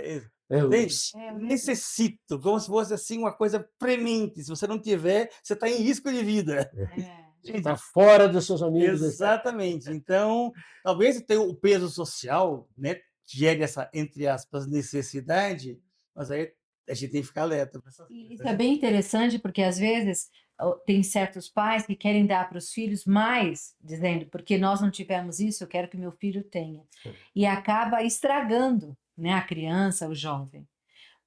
eu entende? é, "Necessito", como se fosse, assim, uma coisa premente, se você não tiver, você está em risco de vida. é. você está Entende? fora dos seus amigos. Exatamente. Então, talvez tenha o peso social, né, gere essa, entre aspas, "necessidade", mas aí a gente tem que ficar alerta para essas E coisas, isso é né. bem interessante, porque às vezes tem certos pais que querem dar para os filhos mais, dizendo, porque nós não tivemos isso, eu quero que meu filho tenha. E acaba estragando, né, a criança, o jovem.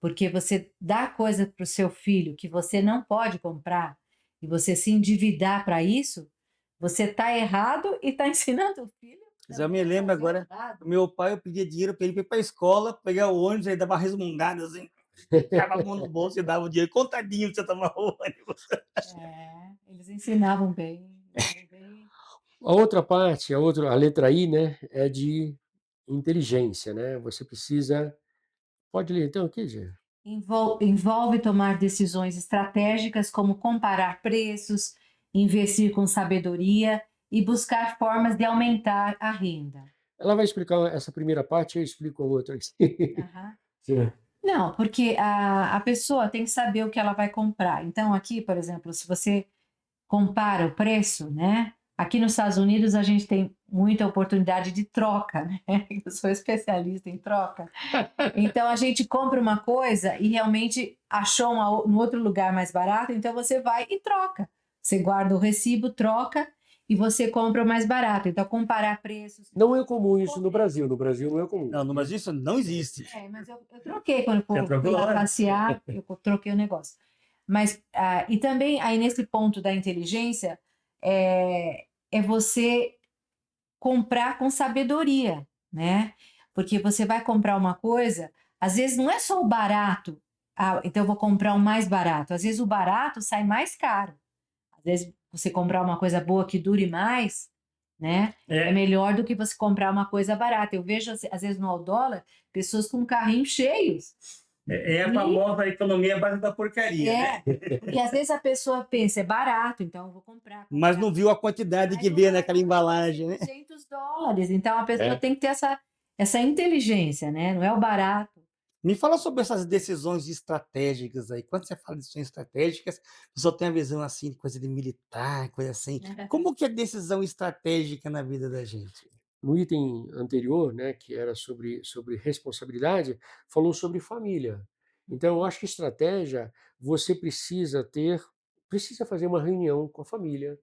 Porque você dá coisa para o seu filho que você não pode comprar e você se endividar para isso, você está errado e está ensinando o filho Mas eu também me a lembro fazer agora, errado. o meu pai, eu pedia dinheiro para ele ir para a escola, pegar o ônibus, aí dava uma resmungada, assim, enfiava a mão no bolso e dava o dinheiro, contadinho pra você tomar o ônibus. É, eles ensinavam bem, eram bem. A letra I, né, é de inteligência, né? Você precisa. Pode ler então aqui, Gê? Envolve tomar decisões estratégicas como comparar preços, investir com sabedoria e buscar formas de aumentar a renda. Ela vai explicar essa primeira parte, eu explico a outra aqui. Aham. Sim. Não, porque a pessoa tem que saber o que ela vai comprar. Então, aqui, por exemplo, se você compara o preço, né? Aqui nos Estados Unidos a gente tem muita oportunidade de troca, né? Eu sou especialista em troca. Então a gente compra uma coisa e realmente achou no outro lugar mais barato, então você vai e troca. Você guarda o recibo, troca e você compra o mais barato. Então, comparar preços. Não é comum isso no Brasil. No Brasil não é comum. Não, mas isso não existe. Mas eu troquei quando Você eu fui trocou? lá passear, eu troquei o negócio. Mas, e também, aí nesse ponto da inteligência, é você comprar com sabedoria, né? Porque você vai comprar uma coisa, às vezes não é só o barato, então eu vou comprar o mais barato. Às vezes o barato sai mais caro. Às vezes você comprar uma coisa boa que dure mais, né? É melhor do que você comprar uma coisa barata. Eu vejo, às vezes, no dólar, pessoas com carrinhos cheios. É a famosa economia à base da porcaria, né? Porque às vezes a pessoa pensa, é barato, então eu vou comprar. Mas não viu a quantidade que vê naquela embalagem, né? $200. Então a pessoa tem que ter essa inteligência, né? Não é o barato. Me fala sobre essas decisões estratégicas aí. Quando você fala de decisões estratégicas, a pessoa tem a visão assim, de coisa de militar, coisa assim. Como que é decisão estratégica na vida da gente? No item anterior, né, que era sobre responsabilidade, falou sobre família. Então, eu acho que estratégia, você precisa fazer uma reunião com a família.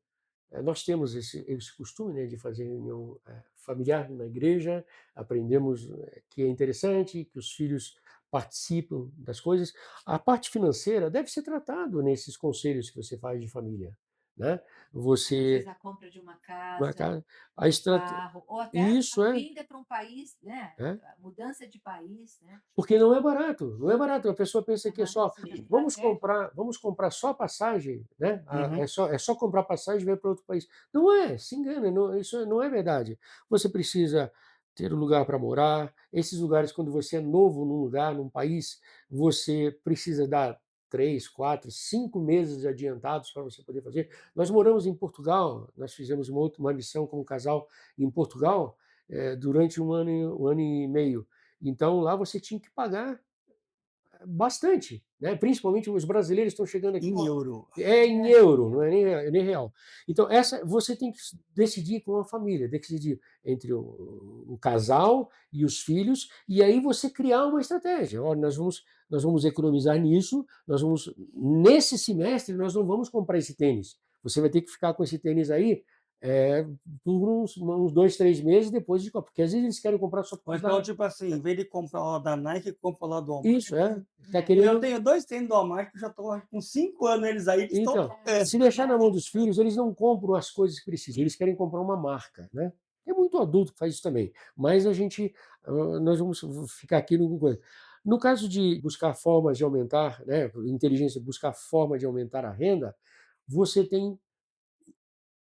Nós temos esse costume, né, de fazer reunião familiar na igreja, aprendemos que é interessante, que os filhos participam das coisas. A parte financeira deve ser tratado nesses conselhos que você faz de família, né? Você a compra de uma uma casa, casa, a estratégia, carro, ou até isso a vinda para um país, né? é, A mudança de país, né? porque não é barato, não é barato. A pessoa pensa que é só vamos Estratégia. comprar só passagem, né? Uhum. É só comprar passagem e vir para outro país. Não é, se engana, isso não é verdade. Você precisa ter um lugar para morar. Esses lugares, quando você é novo num lugar, num país, você precisa dar 3, 4, 5 meses adiantados para você poder fazer. Nós moramos em Portugal, nós fizemos uma missão como casal em Portugal durante um ano e meio. Então, lá você tinha que pagar bastante, né? Principalmente os brasileiros estão chegando aqui. Em euro. É em euro, não é nem real. Então, você tem que decidir com a família, decidir entre o casal e os filhos, e aí você criar uma estratégia. Olha, nós vamos economizar nisso, nesse semestre, nós não vamos comprar esse tênis. Você vai ter que ficar com esse tênis aí por uns 2, 3 meses depois de comprar, porque às vezes eles querem comprar só Ou então, tipo assim, em vez de comprar o da Nike, compra lá do Walmart. Isso, tá Eu querendo. tenho 2 tênis do Walmart que já estou com 5 anos eles aí, que estão. Então, se deixar na mão dos filhos, eles não compram as coisas que precisam, eles querem comprar uma marca, né? Tem muito adulto que faz isso também, mas nós vamos ficar aqui no coisa. No caso de buscar formas de aumentar, né, inteligência, buscar forma de aumentar a renda, você tem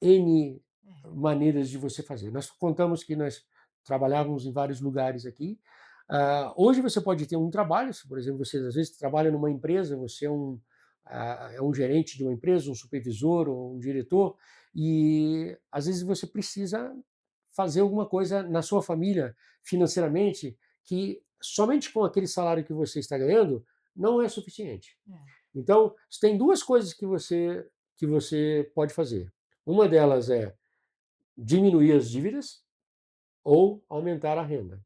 N maneiras de você fazer. Nós contamos que nós trabalhávamos em vários lugares aqui. Hoje você pode ter um trabalho, por exemplo, você às vezes trabalha numa empresa, você é um gerente de uma empresa, um supervisor ou um diretor, e às vezes você precisa fazer alguma coisa na sua família financeiramente que somente com aquele salário que você está ganhando não é suficiente. Então, tem duas coisas que você pode fazer. Uma delas é diminuir as dívidas ou aumentar a renda.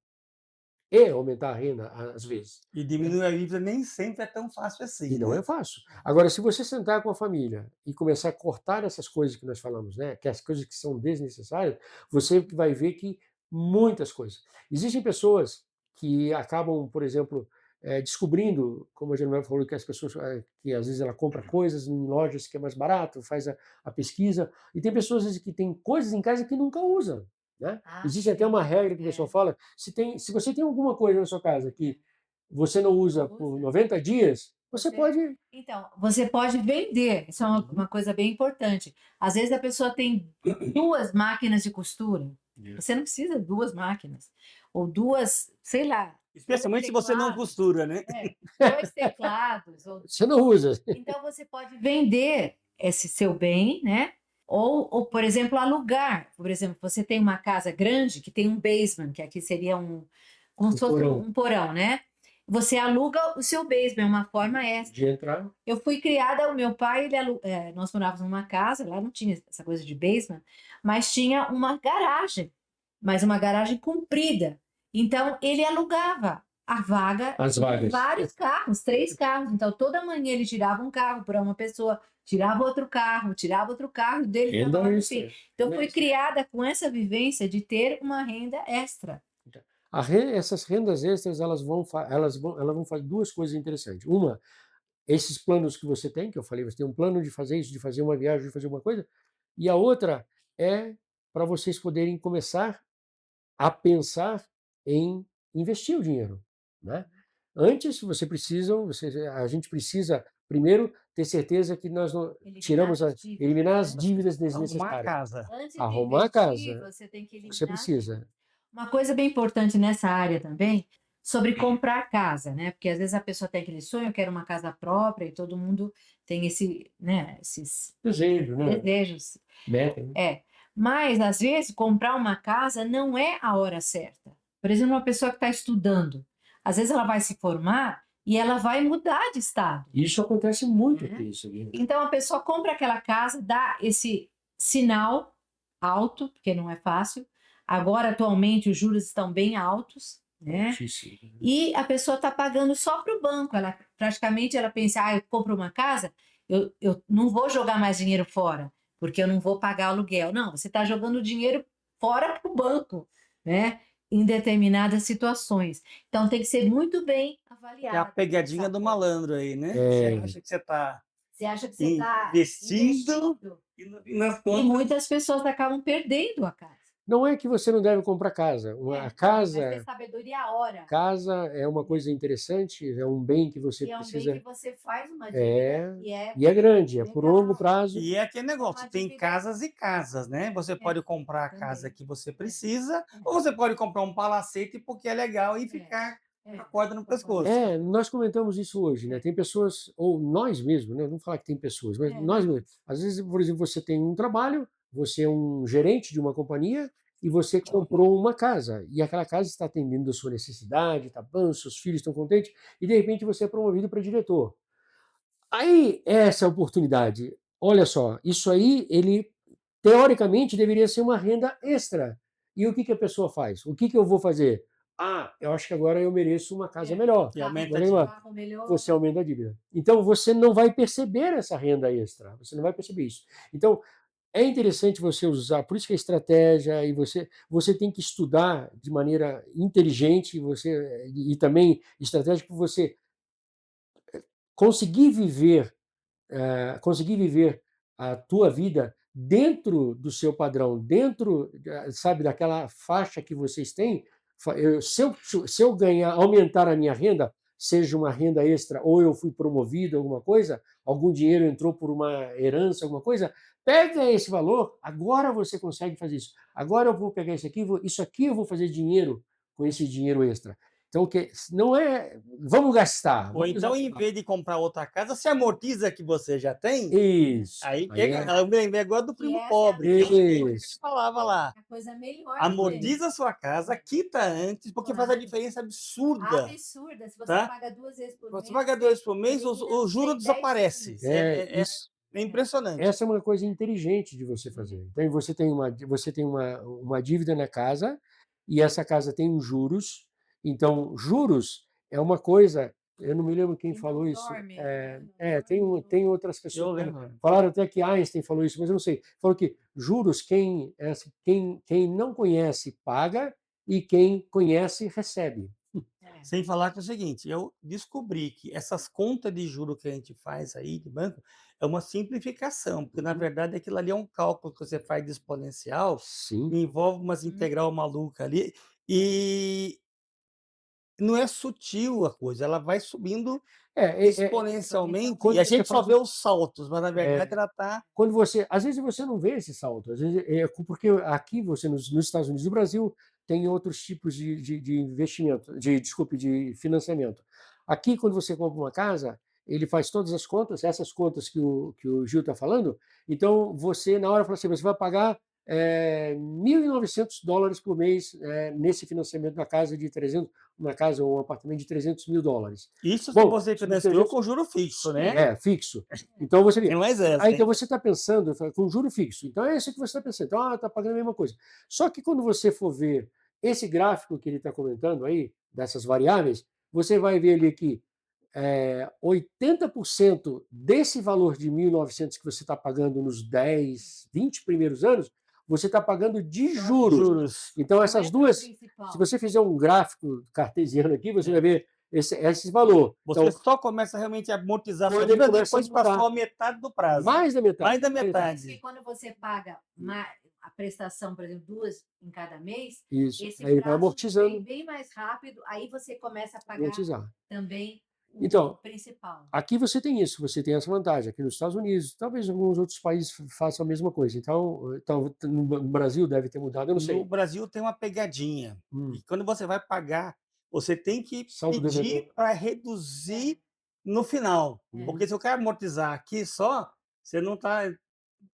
E aumentar a renda, às vezes. E diminuir a dívida nem sempre é tão fácil assim, E não né? é fácil. Agora, se você sentar com a família e começar a cortar essas coisas que nós falamos, né, que as coisas que são desnecessárias, você vai ver que muitas coisas. Existem pessoas que acabam, por exemplo, descobrindo, como a Genoveva falou, que as pessoas, que às vezes ela compra coisas em lojas que é mais barato, faz a pesquisa, e tem pessoas às vezes, que têm coisas em casa que nunca usam. Né? Existe até uma regra que o pessoal fala, se você tem alguma coisa na sua casa que você não usa por 90 dias, você pode. Então, você pode vender. Isso é uma coisa bem importante. Às vezes a pessoa tem 2 máquinas de costura. Você não precisa de 2 máquinas. Ou 2, sei lá. Especialmente se você não costura, né? 2 teclados. Você não usa. Então, você pode vender esse seu bem, né? Ou, por exemplo, alugar. Por exemplo, você tem uma casa grande que tem um basement, que aqui seria como se fosse porão. um porão, né? Você aluga o seu basement, é uma forma extra. De entrar. Eu fui criada, o meu pai, nós morávamos numa casa, lá não tinha essa coisa de basement, mas tinha uma garagem, mas uma garagem comprida. Então, ele alugava a vaga As vagas. vários carros, 3 carros. Então, toda manhã ele tirava um carro para uma pessoa tirava outro carro, o dele Renda estava lá no extra. fim. Então, Renda foi extra. criada com essa vivência de ter uma renda extra. Essas rendas extras, elas vão fazer duas coisas interessantes. Uma, esses planos que você tem, que eu falei, você tem um plano de fazer isso, de fazer uma viagem, de fazer uma coisa, e a outra é para vocês poderem começar a pensar em investir o dinheiro, né? Antes, a gente precisa primeiro ter certeza que nós não eliminar as dívidas Arrumar a desnecessárias. casa. Antes de Arrumar a investir, casa, você tem que você eliminar as dívidas. precisa. Uma coisa bem importante nessa área também, sobre comprar casa, né? Porque às vezes a pessoa tem aquele sonho, eu quero uma casa própria, e todo mundo tem esses Desejo, né? desejos. Meta, né? É, mas às vezes comprar uma casa não é a hora certa. Por exemplo, uma pessoa que está estudando, às vezes ela vai se formar e ela vai mudar de estado. Isso acontece muito Né? aqui, isso aqui. Então a pessoa compra aquela casa, dá esse sinal alto, porque não é fácil. Agora, atualmente, os juros estão bem altos, né? Altíssimo. E a pessoa está pagando só para o banco. Ela praticamente ela pensa, eu compro uma casa, eu não vou jogar mais dinheiro fora, porque eu não vou pagar aluguel. Não, você está jogando dinheiro fora para o banco, né? Em determinadas situações. Então tem que ser muito bem É a avaliado. pegadinha essa do coisa. malandro aí, né? É. Você acha que você está Você acha que você está investindo e nas e contas muitas pessoas acabam perdendo a casa. Não é que você não deve comprar casa. A Mas ter casa, sabedoria a hora. casa é uma coisa interessante, é um bem que você E é um bem precisa. que você faz uma dívida E é grande, é por legal. longo prazo. e é aquele negócio, Uma tem dívida- casas e casas, né? Você pode comprar a casa também. que você precisa, ou você pode comprar um palacete porque é legal e ficar com a corda no pescoço. Nós comentamos isso hoje, né? Tem pessoas, ou nós mesmos, né? Não vou falar que tem pessoas, mas nós mesmos. Às vezes, por exemplo, você tem um trabalho, você é um gerente de uma companhia e você comprou uma casa. E aquela casa está atendendo a sua necessidade, está bom, seus filhos estão contentes, e de repente você é promovido para diretor. Aí, essa oportunidade, olha só, isso aí, ele teoricamente deveria ser uma renda extra. E o que a pessoa faz? O que eu vou fazer? Ah, eu acho que agora eu mereço uma casa melhor. E aumenta a Agora, dívida. Carro melhor. você aumenta a dívida. Então, você não vai perceber essa renda extra. Você não vai perceber isso. Então, é interessante você usar, por isso que a estratégia, e você tem que estudar de maneira inteligente, e também estratégica, para você conseguir viver conseguir viver a tua vida dentro do seu padrão, dentro, sabe, daquela faixa que vocês têm. Se eu ganhar, aumentar a minha renda, seja uma renda extra ou eu fui promovido, alguma coisa, algum dinheiro entrou por uma herança, alguma coisa, pega esse valor, agora você consegue fazer isso. Agora eu vou pegar isso aqui eu vou fazer dinheiro com esse dinheiro extra. Então, não é, vamos gastar. Ou Vamos então, em vez de comprar outra casa, você amortiza a que você já tem. Isso. Aí Aí eu me lembrei agora do primo essa é a pobre. Que ele Isso. falava lá, A coisa melhor. amortiza a sua casa, quita antes, porque faz a Claro. diferença absurda. Absurda. Se você Tá? paga 2 vezes por Você mês. paga 2 por mês, elimina o juro 10 desaparece. anos. Isso. É impressionante. Essa é uma coisa inteligente de você fazer. Então, você tem uma dívida na casa e essa casa tem os juros. Então, juros é uma coisa. Eu não me lembro quem Que falou não isso. dorme, né? Não Tem dorme. tem outras Eu pessoas. lembro. Falaram até que Einstein falou isso, mas eu não sei. Falou que juros, quem não conhece paga e quem conhece recebe. Sem falar que é o seguinte, eu descobri que essas contas de juro que a gente faz aí de banco é uma simplificação, porque na verdade aquilo ali é um cálculo que você faz de exponencial, Sim. envolve umas integral maluca ali, e não é sutil a coisa, ela vai subindo exponencialmente Quando e a você gente só faz vê os saltos, mas na verdade ela está às vezes você não vê esse salto, às vezes porque aqui você nos Estados Unidos, no Brasil, tem outros tipos de investimento, desculpe, de financiamento. Aqui, quando você compra uma casa, ele faz todas as contas, essas contas que o Gil está falando, então você, na hora, fala assim, você vai pagar $1.900 por mês nesse financiamento da casa uma casa ou um apartamento de $300.000. isso se Bom, você se financiou com juro fixo, né? fixo. Então você vê. Tem mais Aí essa, então hein? você está pensando com juro fixo. Então é isso que você está pensando. Então, está pagando a mesma coisa. Só que quando você for ver esse gráfico que ele está comentando aí, dessas variáveis, você vai ver ali que 80% desse valor de 1.900 que você está pagando nos 10, 20 primeiros anos, você está pagando de Só de juros. Juros. Então, Não é essas para o duas, se principal. você fizer um gráfico cartesiano aqui, você vai ver esse valor. Você Então, só começa realmente a amortizar sua quando ele dívida começa a depois passou mudar, a metade do prazo. mais da metade. Mais da Porque metade. quando você paga a prestação, por exemplo, 2 em cada mês, Isso. esse Aí ele vai prazo amortizando, vem bem mais rápido, aí você começa a pagar amortizar. também o Então, principal. aqui você tem isso, você tem essa vantagem. Aqui nos Estados Unidos, talvez alguns outros países façam a mesma coisa. Então no Brasil deve ter mudado, eu não No sei. Brasil tem uma pegadinha. Hum, E quando você vai pagar, você tem que saldo devedor. pedir para reduzir no final. É. Porque se o cara amortizar aqui só, você não está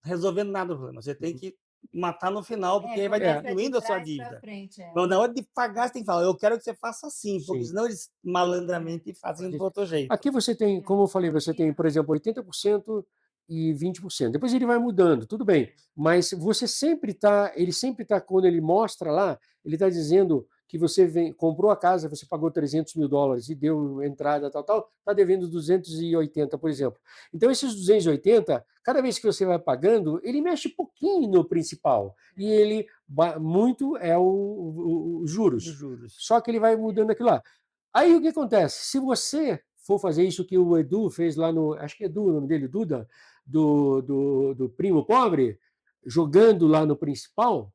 resolvendo nada do problema. Você tem que matar no final, porque aí vai começa de diminuindo a sua trás para dívida. frente. Então, na hora de pagar, você tem que falar, eu quero que você faça assim, porque Sim. senão eles malandramente fazem do outro jeito. Aqui você tem, como eu falei, você tem, por exemplo, 80% e 20%. Depois ele vai mudando, tudo bem. Mas você sempre está, ele sempre está, quando ele mostra lá, ele está dizendo que você comprou a casa, você pagou $300.000 e deu entrada, tal, está devendo 280, por exemplo. Então, esses 280, cada vez que você vai pagando, ele mexe pouquinho no principal. E ele, muito é os Os juros. juros. Só que ele vai mudando aquilo lá. Aí o que acontece? Se você for fazer isso que o Edu fez lá no. Acho que é Edu o nome dele, Duda, do Primo Pobre, jogando lá no principal,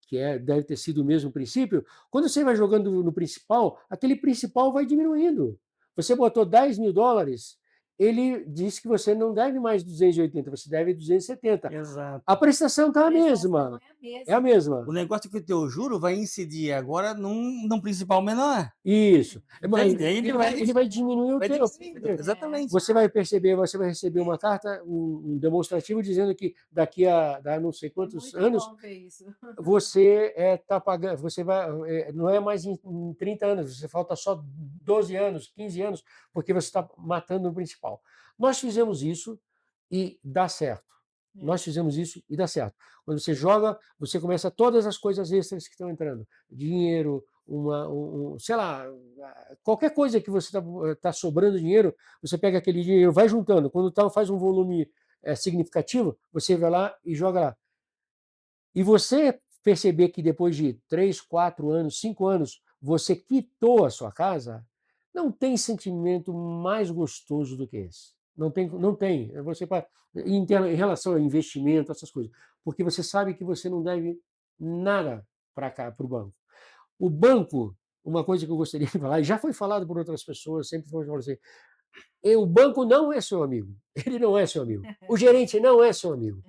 que deve ter sido o mesmo princípio, quando você vai jogando no principal, aquele principal vai diminuindo. Você botou $10.000, ele diz que você não deve mais 280, você deve 270. Exato. A prestação está a mesma. É a mesma. O negócio é que o teu juro vai incidir agora num principal menor. Isso. Mas Entende? Aí ele vai diminuir o vai tempo. diminuindo. Exatamente. Você vai receber uma carta, um demonstrativo dizendo que daqui a não sei quantos anos você está pagando, você vai, não é mais em 30 anos, você falta só 12 anos, 15 anos, porque você está matando o principal. Nós fizemos isso e dá certo. Nós fizemos isso e dá certo. Quando você joga, você começa todas as coisas extras que estão entrando. Dinheiro, sei lá, qualquer coisa que você tá sobrando dinheiro, você pega aquele dinheiro, vai juntando. Quando faz um volume significativo, você vai lá e joga lá. E você perceber que depois de 3, 4 anos, 5 anos, você quitou a sua casa, não tem sentimento mais gostoso do que esse. Não tem, não tem. Você, em relação ao investimento, essas coisas, porque você sabe que você não deve nada para cá, para o banco. O banco, uma coisa que eu gostaria de falar, e já foi falado por outras pessoas, sempre foi falado assim, o banco não é seu amigo. Ele não é seu amigo. O gerente não é seu amigo.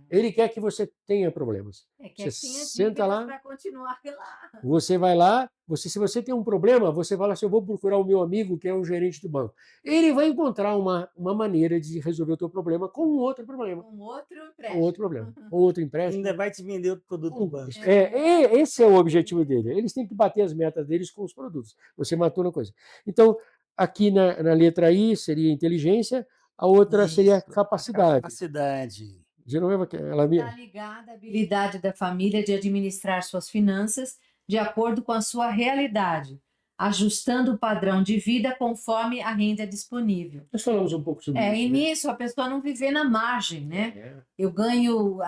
Ele quer que você tenha problemas. Quer Você que tenha senta lá, para continuar lá. você vai lá, se você tem um problema, você fala assim, eu vou procurar o meu amigo que é o gerente do banco. Ele vai encontrar uma maneira de resolver o teu problema com um outro problema. Um outro Com empréstimo. outro problema. Com outro empréstimo. Ainda vai te vender o produto do banco. Esse é o objetivo dele. Eles têm que bater as metas deles com os produtos. Você matou na coisa. Então, aqui na letra I seria inteligência, a outra seria Isso, capacidade. Capacidade. Genoveva, ela me... Está ligada à habilidade da família de administrar suas finanças de acordo com a sua realidade, ajustando o padrão de vida conforme a renda disponível. Nós falamos um pouco sobre E isso. Né? nisso a pessoa não viver na margem, né? Eu ganho,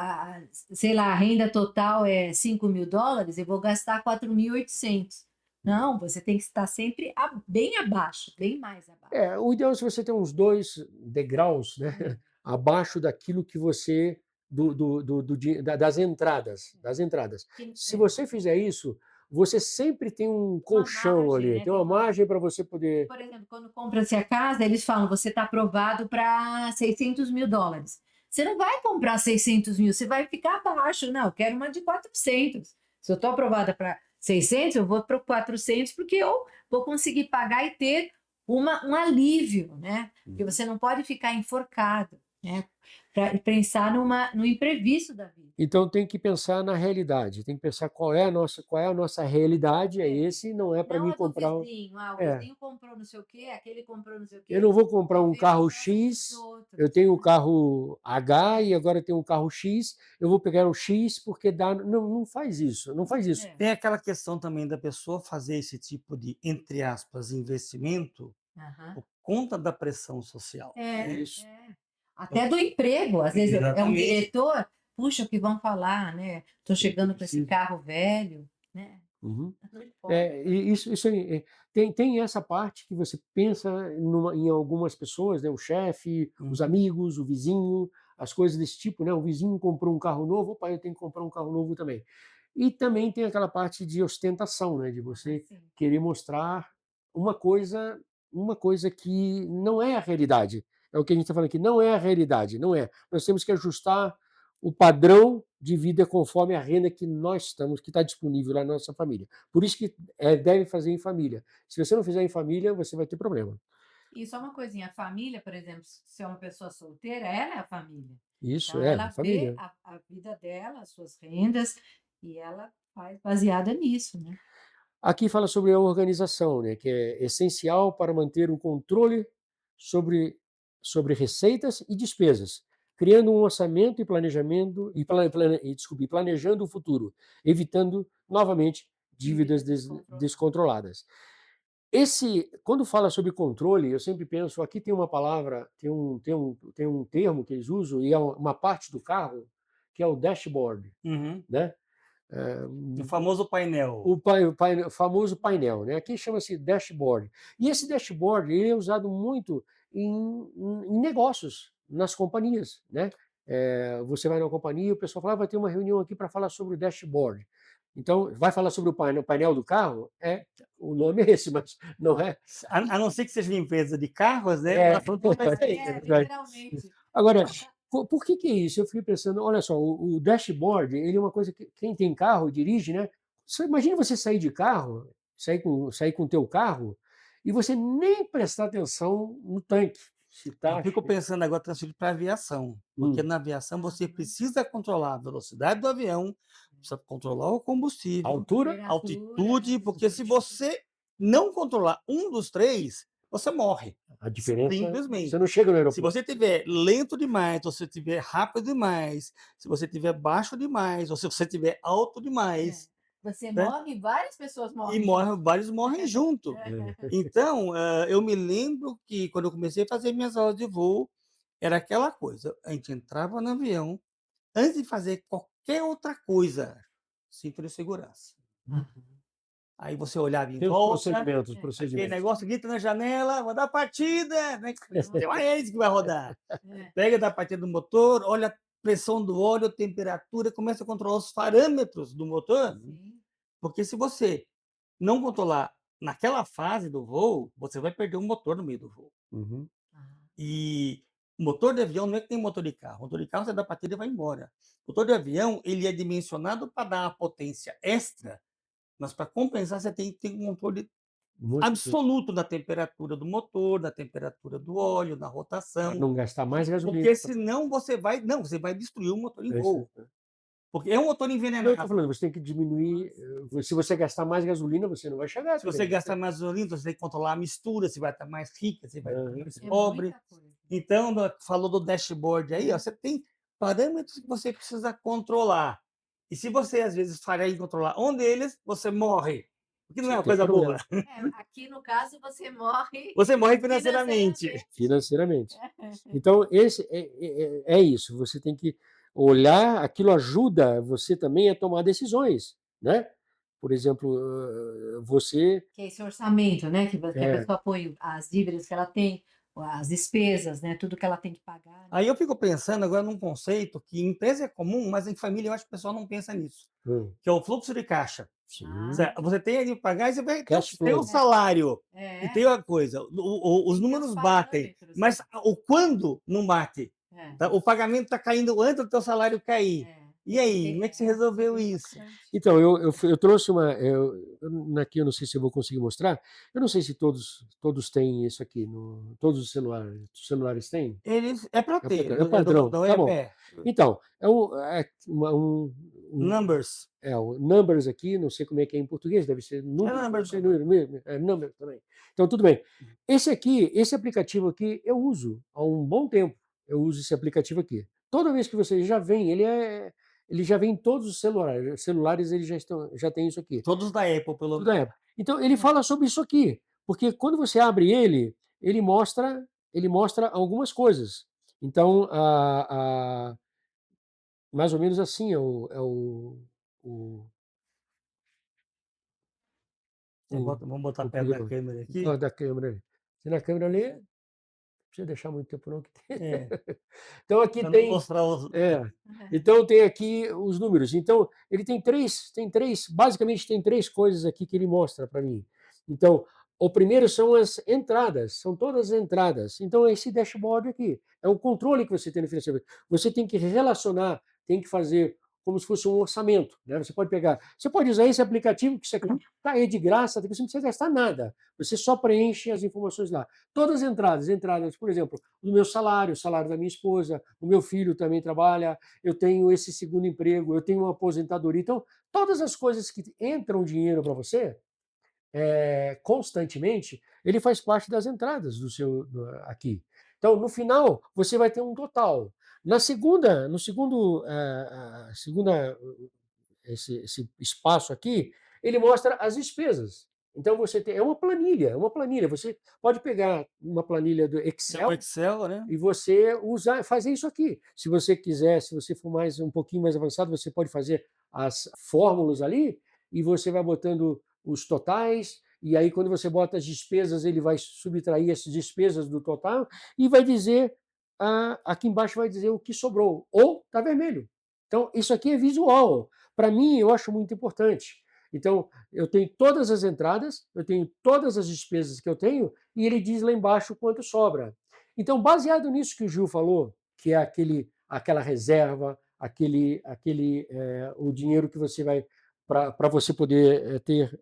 sei lá, a renda total é $5.000, eu vou gastar 4.800. Não, você tem que estar sempre bem abaixo, bem mais abaixo. O ideal é se você ter uns 2 degraus, né, abaixo daquilo que você das entradas, Se você fizer isso, você sempre tem um colchão margem, ali, né? tem uma margem para você poder. Por exemplo, quando compra-se a casa, eles falam, você está aprovado para $600.000. Você não vai comprar 600 mil, você vai ficar abaixo. Não, eu quero uma de 400. Se eu estou aprovada para 600, eu vou para 400 porque eu vou conseguir pagar e ter um alívio, né? Porque você não pode ficar enforcado, né? Para pensar no imprevisto da vida. Então tem que pensar na realidade, tem que pensar qual é a nossa realidade, esse não é para mim comprar. O vizinho comprou não sei o quê, aquele comprou não sei o quê. Eu não vou comprar um carro X, eu tenho um carro H e agora eu tenho um carro X, eu vou pegar o X porque dá. Não faz isso, não faz isso. Tem aquela questão também da pessoa fazer esse tipo de, entre aspas, investimento conta da pressão social. É, Isso. é. Até do emprego, às vezes é um Exatamente. diretor, puxa, o que vão falar, né? Estou chegando com esse Preciso. carro velho, né? Uhum. Não importa. E isso aí, tem essa parte que você pensa em algumas pessoas, né, o chefe, os Uhum. amigos, o vizinho, as coisas desse tipo, né? O vizinho comprou um carro novo, opa, eu tenho que comprar um carro novo também. E também tem aquela parte de ostentação, né, de você Sim. querer mostrar uma coisa uma coisa que não é a realidade. É o que a gente está falando aqui, não é a realidade, não é. Nós temos que ajustar o padrão de vida conforme a renda que nós estamos, que está disponível lá na nossa família. Por isso que deve fazer em família. Se você não fizer em família, você vai ter problema. E só uma coisinha, a família, por exemplo, se é uma pessoa solteira, ela é a família. Isso Então, é, ela vê família. a vida dela, as suas rendas, e ela faz baseada nisso, né? Aqui fala sobre a organização, né, que é essencial para manter o controle sobre receitas e despesas, criando um orçamento e planejamento e planejando o futuro, evitando novamente dívidas descontroladas. Quando fala sobre controle, eu sempre penso, aqui tem uma palavra, tem um termo que eles usam e é uma parte do carro que é o dashboard, Uhum. né? O famoso painel. O famoso painel, né? Aqui chama-se dashboard. E esse dashboard ele é usado muito em negócios, nas companhias, né? Você vai na companhia, o pessoal fala, vai ter uma reunião aqui para falar sobre o dashboard. Então, vai falar sobre o painel do carro? O nome é esse, mas não é. A não ser que seja limpeza de carros, né? É. O assunto vai ser É, esse. literalmente. Agora, por que é isso? Eu fiquei pensando, olha só, o dashboard, ele é uma coisa que quem tem carro e dirige, né? Imagina você sair de carro, sair com o teu carro e você nem prestar atenção no tanque. Se Eu tá... fico pensando agora transferir para a aviação, porque na aviação você precisa controlar a velocidade do avião, precisa controlar o combustível, Altura, altitude, porque se você não controlar um dos três, você morre. a diferença, Simplesmente. você não chega no Se aeroporto. você tiver lento demais, ou se você tiver rápido demais, se você tiver baixo demais, ou se você tiver alto demais, Você né? morre e várias pessoas E morrem. vários morrem junto. É. Então, eu me lembro que quando eu comecei a fazer minhas aulas de voo, era aquela coisa, a gente entrava no avião, antes de fazer qualquer outra coisa, cinto de segurança. Aí você olhava em Tem os volta, procedimentos, aquele procedimentos. negócio grita na janela, vai dar partida, né? Tem uma hélice que vai rodar. É. Pega da partida do motor, olha a pressão do óleo, a temperatura, começa a controlar os parâmetros do motor, Sim. porque se você não controlar naquela fase do voo, você vai perder o motor no meio do voo. Uhum. E motor de avião não é que tem motor de carro. Motor de carro você dá partida e vai embora. Motor de avião, ele é dimensionado para dar uma potência extra, mas para compensar você tem que ter um controle Muito absoluto da temperatura do motor, da temperatura do óleo, da para rotação, não gastar mais gasolina. porque senão você vai destruir o motor em voo, porque é um motor Não, eu tô envenenado. falando, você tem que diminuir. Se você gastar mais gasolina, você não vai chegar Se você também. gastar mais gasolina, você tem que controlar a mistura, se vai estar mais rica, se vai estar Aham. mais É pobre. muita coisa. Então, falou do dashboard aí, ó, você tem parâmetros que você precisa controlar. E se você, às vezes, falhar em controlar um deles, você morre, o que não é Você uma tem coisa boa. problema. Aqui no caso você morre Você morre financeiramente. Financeiramente. Então, esse é isso. Você tem que olhar, aquilo ajuda você também a tomar decisões, né? Por exemplo, você. Que é esse orçamento, né? Que a É, pessoa põe as dívidas que ela tem, as despesas, né? Tudo que ela tem que pagar. Né? Aí eu fico pensando agora num conceito que em empresa é comum, mas em família eu acho que o pessoal não pensa nisso, que é o fluxo de caixa. sim. Você tem ali que pagar e você vai ter Cash tem flow. o salário. É. E tem uma coisa, os Tem números os batem, parâmetros, mas o quando não bate. É. Tá? O pagamento está caindo antes do teu salário cair. É. E aí, como é que você resolveu É isso? importante. Então, eu trouxe uma. Aqui eu não sei se eu vou conseguir mostrar. Eu não sei se todos têm isso aqui. Todos os celulares têm? É para ter. É padrão. Tá bom. Então, Numbers. o Numbers aqui, não sei como é que é em português, deve ser número, Numbers. Numbers também. Então, tudo bem. Esse aplicativo aqui, eu uso há um bom tempo. Eu uso esse aplicativo aqui. Toda vez que você já vem, ele já vem em todos os celulares eles já tem isso aqui. Todos da Apple, pelo Tudo da Apple. Então, ele fala sobre isso aqui, porque quando você abre ele, ele mostra algumas coisas. Então, mais ou menos assim o, o, Vamos botar o perto da programa. câmera Ó, aqui. da câmera ali. Se na câmera ali, não precisa deixar muito tempo não. É, Então aqui para não tem, mostrar os. então tem aqui os números. Então ele basicamente tem três coisas aqui que ele mostra para mim. Então o primeiro são as entradas, são todas as entradas. Então esse dashboard aqui é o controle que você tem no financiamento. Você tem que relacionar, tem que fazer como se fosse um orçamento, né? Você pode usar esse aplicativo que você está aí de graça, você não precisa gastar nada. Você só preenche as informações lá. Todas as entradas, por exemplo, o meu salário, o salário da minha esposa, o meu filho também trabalha, eu tenho esse segundo emprego, eu tenho uma aposentadoria. Então, todas as coisas que entram dinheiro para você, constantemente, ele faz parte das entradas aqui. Então, no final, você vai ter um total. Segunda, esse espaço aqui, ele mostra as despesas. Então você tem, é uma planilha. Você pode pegar uma planilha do É o Excel Excel, né? e você fazer isso aqui. Se você quiser, se você for um pouquinho mais avançado, você pode fazer as fórmulas ali e você vai botando os totais, e aí quando você bota as despesas, ele vai subtrair essas despesas do total e vai dizer, aqui embaixo vai dizer o que sobrou, ou está vermelho. Então, isso aqui é visual. Para mim, eu acho muito importante. Então, eu tenho todas as entradas, eu tenho todas as despesas que eu tenho, e ele diz lá embaixo quanto sobra. Então, baseado nisso que o Gil falou, que é aquela reserva, o dinheiro que você vai para você poder ter,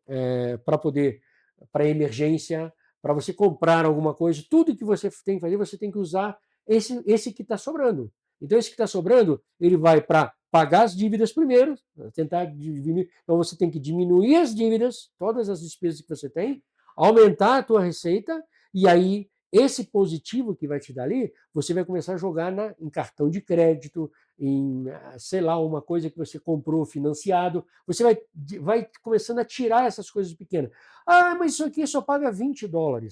para emergência, para você comprar alguma coisa, tudo que você tem que fazer, você tem que usar esse que está sobrando. Então, esse que está sobrando, ele vai para pagar as dívidas primeiro, tentar diminuir. Então, você tem que diminuir as dívidas, todas as despesas que você tem, aumentar a tua receita, e aí esse positivo que vai te dar ali, você vai começar a jogar em cartão de crédito, em, sei lá, uma coisa que você comprou financiado. Você vai começando a tirar essas coisas pequenas. Mas isso aqui só paga $20.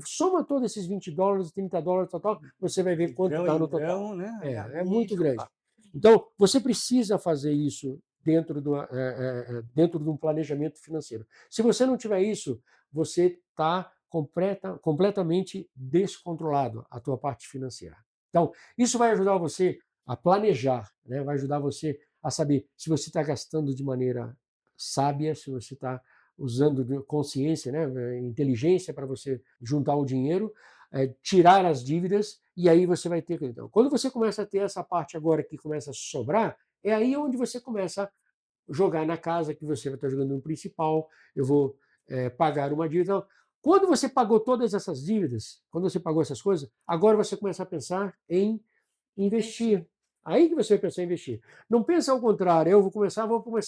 Soma todos esses $20, $30, tal, você vai ver quanto está no total. Né? É muito grande. Então, você precisa fazer isso dentro de um planejamento financeiro. Se você não tiver isso, você está completamente descontrolado a tua parte financeira. Então, isso vai ajudar você a planejar, né? Vai ajudar você a saber se você está gastando de maneira sábia, se você está usando de consciência, né? Inteligência para você juntar o dinheiro, tirar as dívidas, e aí você vai ter. Então, quando você começa a ter essa parte agora que começa a sobrar, é aí onde você começa a jogar na casa, que você vai estar jogando no principal, eu vou pagar uma dívida. Então, quando você pagou todas essas dívidas, quando você pagou essas coisas, agora você começa a pensar em investir. Aí que você vai pensar em investir. Não pensa ao contrário, eu vou começar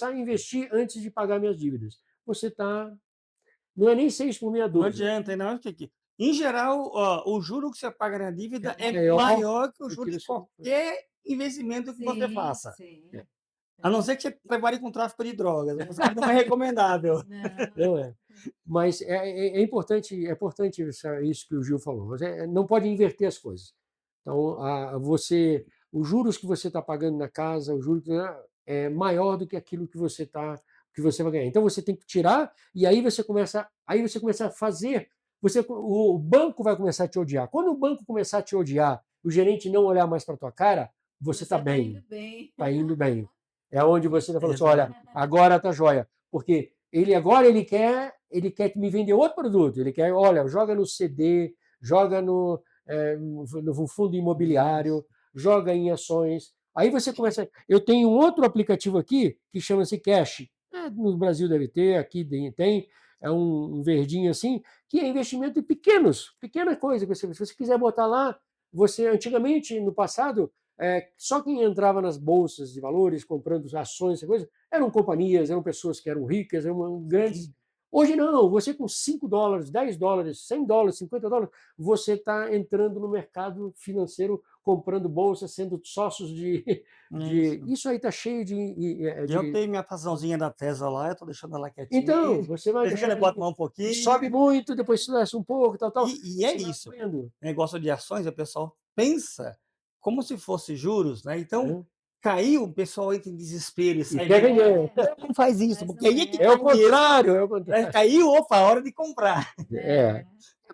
a investir antes de pagar minhas dívidas. Você está. Não é nem 6 por meia Não dúzia. adianta, não. Em geral, ó, o juro que você paga na dívida é maior maior que o do juro que de você. qualquer investimento que você faça. Sim. É. A não ser que você trabalhe com tráfico de drogas, mas não é recomendável. Não é. Mas é importante isso que o Gil falou. Você não pode inverter as coisas. Então, os juros que você está pagando na casa, o juro é maior do que aquilo que você vai ganhar. Então você tem que tirar, e aí você começa a fazer. O banco vai começar a te odiar. Quando o banco começar a te odiar, o gerente não olhar mais para tua cara, você está bem. Está indo bem. É onde você está falando assim, olha, agora está jóia. Porque agora ele quer me vender outro produto. Ele quer, olha, joga no CD, joga no fundo imobiliário, joga em ações. Aí você começa. Eu tenho um outro aplicativo aqui que chama-se Cash. No Brasil deve ter, aqui tem. É um verdinho assim, que é investimento em pequena coisa. Se você quiser botar lá, antigamente, no passado, só quem entrava nas bolsas de valores, comprando ações, essa coisa, eram companhias, eram pessoas que eram ricas, eram grandes. Hoje não, você com $5, $10, $100, $50, você está entrando no mercado financeiro, comprando bolsa, sendo sócios de... Isso. Isso aí está cheio E eu de... tenho minha razãozinha da Tesla lá, eu tô deixando ela quietinha Então, aí, você vai de vez em quando deixar... eu boto mais um Sobe pouquinho, muito, depois desce um pouco, tal, tal. e é Você vai isso. apoiando. Negócio de ações, o pessoal pensa como se fosse juros, né, então, Né? caiu, o pessoal entra em desespero e E sai quer vendendo. ganhar. Não faz isso, Mas porque não aí é que É é. tá o o dinheiro, contrário, é o né, contrário. caiu, opa, hora de comprar. É.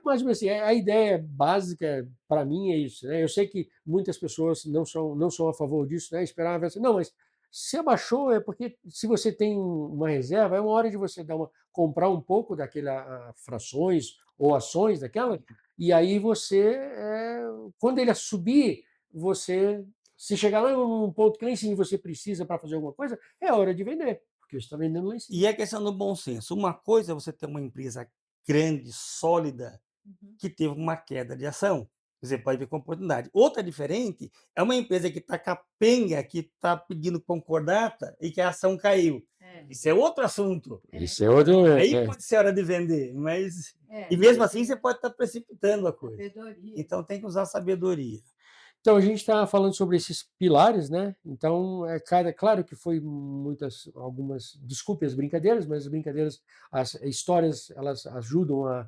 Mas, assim, a ideia básica para mim é isso, né? Eu sei que muitas pessoas não são a favor disso, né? Esperavam assim, não, mas se abaixou é porque se você tem uma reserva, é uma hora de você comprar um pouco daquela frações ou ações daquela, e aí você, quando ele subir, você, se chegar lá num ponto que nem sim você precisa para fazer alguma coisa, é hora de vender, porque você está vendendo lá em cima. E é questão do bom senso, uma coisa é você ter uma empresa grande, sólida, Uhum. que teve uma queda de ação, você pode ver com oportunidade. Outra diferente é uma empresa que está capenga, que está pedindo concordata e que a ação caiu. É, Isso é outro assunto. Isso é outro. Aí pode ser hora de vender, mas e é, mesmo assim você pode estar precipitando a coisa. sabedoria. Então tem que usar sabedoria. Então, a gente está falando sobre esses pilares, né? Então, claro que foi algumas, desculpe as brincadeiras, mas as brincadeiras, as histórias, elas ajudam a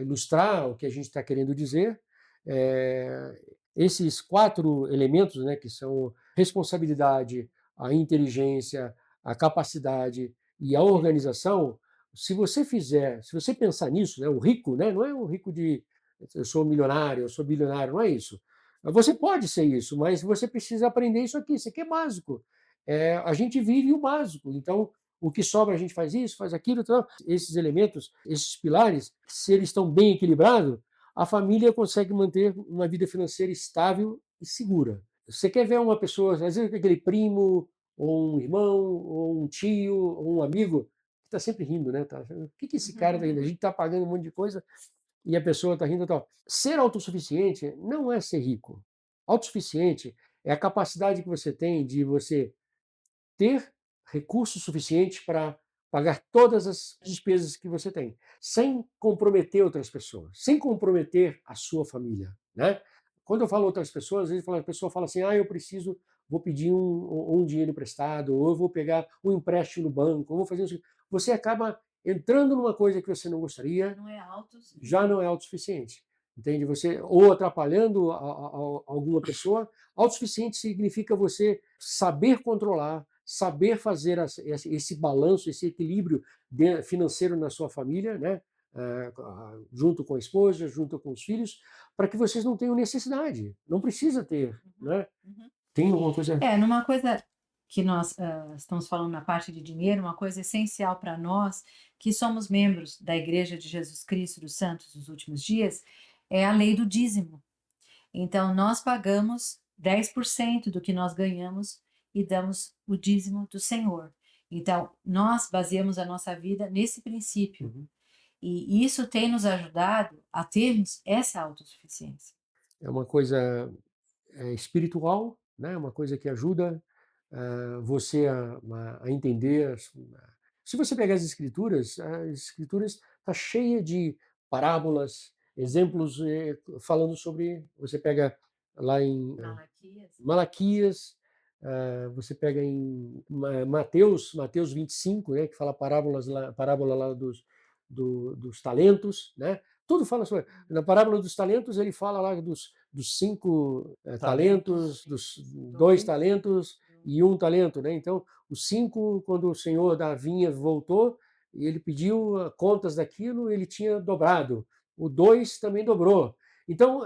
ilustrar o que a gente está querendo dizer. Esses 4 elementos, né, que são responsabilidade, a inteligência, a capacidade e a organização, se você pensar nisso, né, o rico, né, não é o rico de eu sou milionário, eu sou bilionário, não é isso. Você pode ser isso, mas você precisa aprender isso aqui é básico. A gente vive o básico, então o que sobra a gente faz isso, faz aquilo, tal. Esses elementos, esses pilares, se eles estão bem equilibrados, a família consegue manter uma vida financeira estável e segura. Você quer ver uma pessoa, às vezes aquele primo, ou um irmão, ou um tio, ou um amigo, que está sempre rindo, né? O que esse cara está rindo? A gente está pagando um monte de coisa e a pessoa está rindo e tal. Ser autossuficiente não é ser rico. Autossuficiente é a capacidade que você tem de você ter recursos suficientes para pagar todas as despesas que você tem, sem comprometer outras pessoas, sem comprometer a sua família, né? Quando eu falo outras pessoas, às vezes a pessoa fala assim, eu preciso, vou pedir um dinheiro emprestado, ou eu vou pegar um empréstimo no banco, ou vou fazer isso. Você acaba entrando numa coisa que você não gostaria, Não é já não é autossuficiente, entende? Você ou atrapalhando alguma pessoa. Autossuficiente significa você saber controlar, saber fazer esse balanço, esse equilíbrio financeiro na sua família, né? Junto com a esposa, junto com os filhos, para que vocês não tenham necessidade. Não precisa ter, Uhum, né? uhum. Tem alguma coisa? Numa coisa que nós estamos falando na parte de dinheiro, uma coisa essencial para nós, que somos membros da Igreja de Jesus Cristo dos Santos dos Últimos Dias, é a lei do dízimo. Então, nós pagamos 10% do que nós ganhamos e damos o dízimo do Senhor. Então, nós baseamos a nossa vida nesse princípio. Uhum. E isso tem nos ajudado a termos essa autossuficiência. É uma coisa espiritual, né? Uma coisa que ajuda você a entender. Se você pegar as escrituras tá cheia de parábolas, exemplos falando sobre. Você pega lá em Malaquias. Malaquias, você pega em Mateus 25, né, que fala parábola lá dos talentos, né? Tudo fala sobre. Na parábola dos talentos, ele fala lá dos 5 talentos, Talentos. dos 2 talentos e 1 talento, né? Então, os 5, quando o senhor da vinha voltou, e ele pediu contas daquilo, ele tinha dobrado. O 2 também dobrou. Então,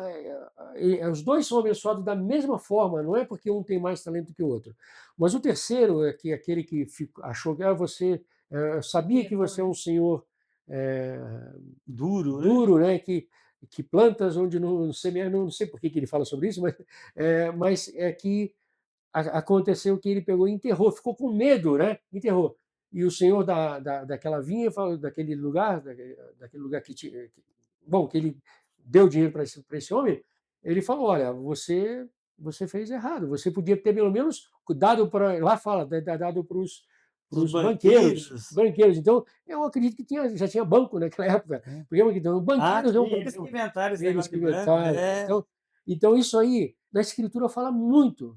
os 2 são abençoados da mesma forma, não é porque um tem mais talento que o outro. Mas o terceiro é que aquele que achou que você sabia que você é um senhor Duro, né? duro, né? Que plantas onde não semear, não sei por que ele fala sobre isso, mas é que aconteceu que ele pegou e enterrou, ficou com medo, né? Enterrou. E o senhor daquela vinha, daquele lugar, daquele lugar bom, que ele deu dinheiro para esse homem, ele falou: olha, você fez errado, você podia ter pelo menos dado para. Lá fala, dado Os os banqueiros. banqueiros. Então, eu acredito que já tinha banco naquela época, É. porque então, Ah, banqueiros é um sim, eles que inventaram esse eles negócio que de banco. inventaram. É. Então isso aí, na escritura fala muito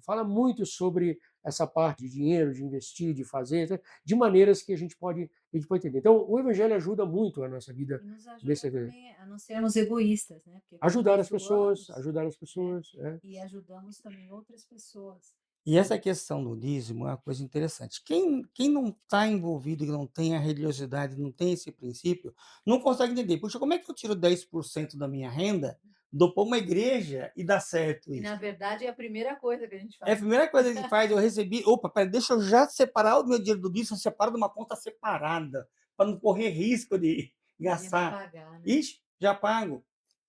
sobre essa parte de dinheiro, de investir, de fazer, né, de maneiras que a gente pode entender. Então, o evangelho ajuda muito a nossa vida E nos ajuda nesse também a não sermos egoístas, né? Porque quando ajudar nós as pessoas, doamos, ajudar as né? pessoas, é. E ajudamos também outras pessoas. E essa questão do dízimo é uma coisa interessante. Quem não está envolvido, que não tem a religiosidade, não tem esse princípio, não consegue entender. Puxa, como é que eu tiro 10% da minha renda, dou para uma igreja e dá certo E na isso? verdade é a primeira coisa que a gente É a faz. primeira coisa que faz, eu recebi, opa, espera, deixa eu já separar o meu dinheiro do dízimo, eu separo de uma conta separada, para não correr risco de De não gastar. pagar, né? Ixi, já pago.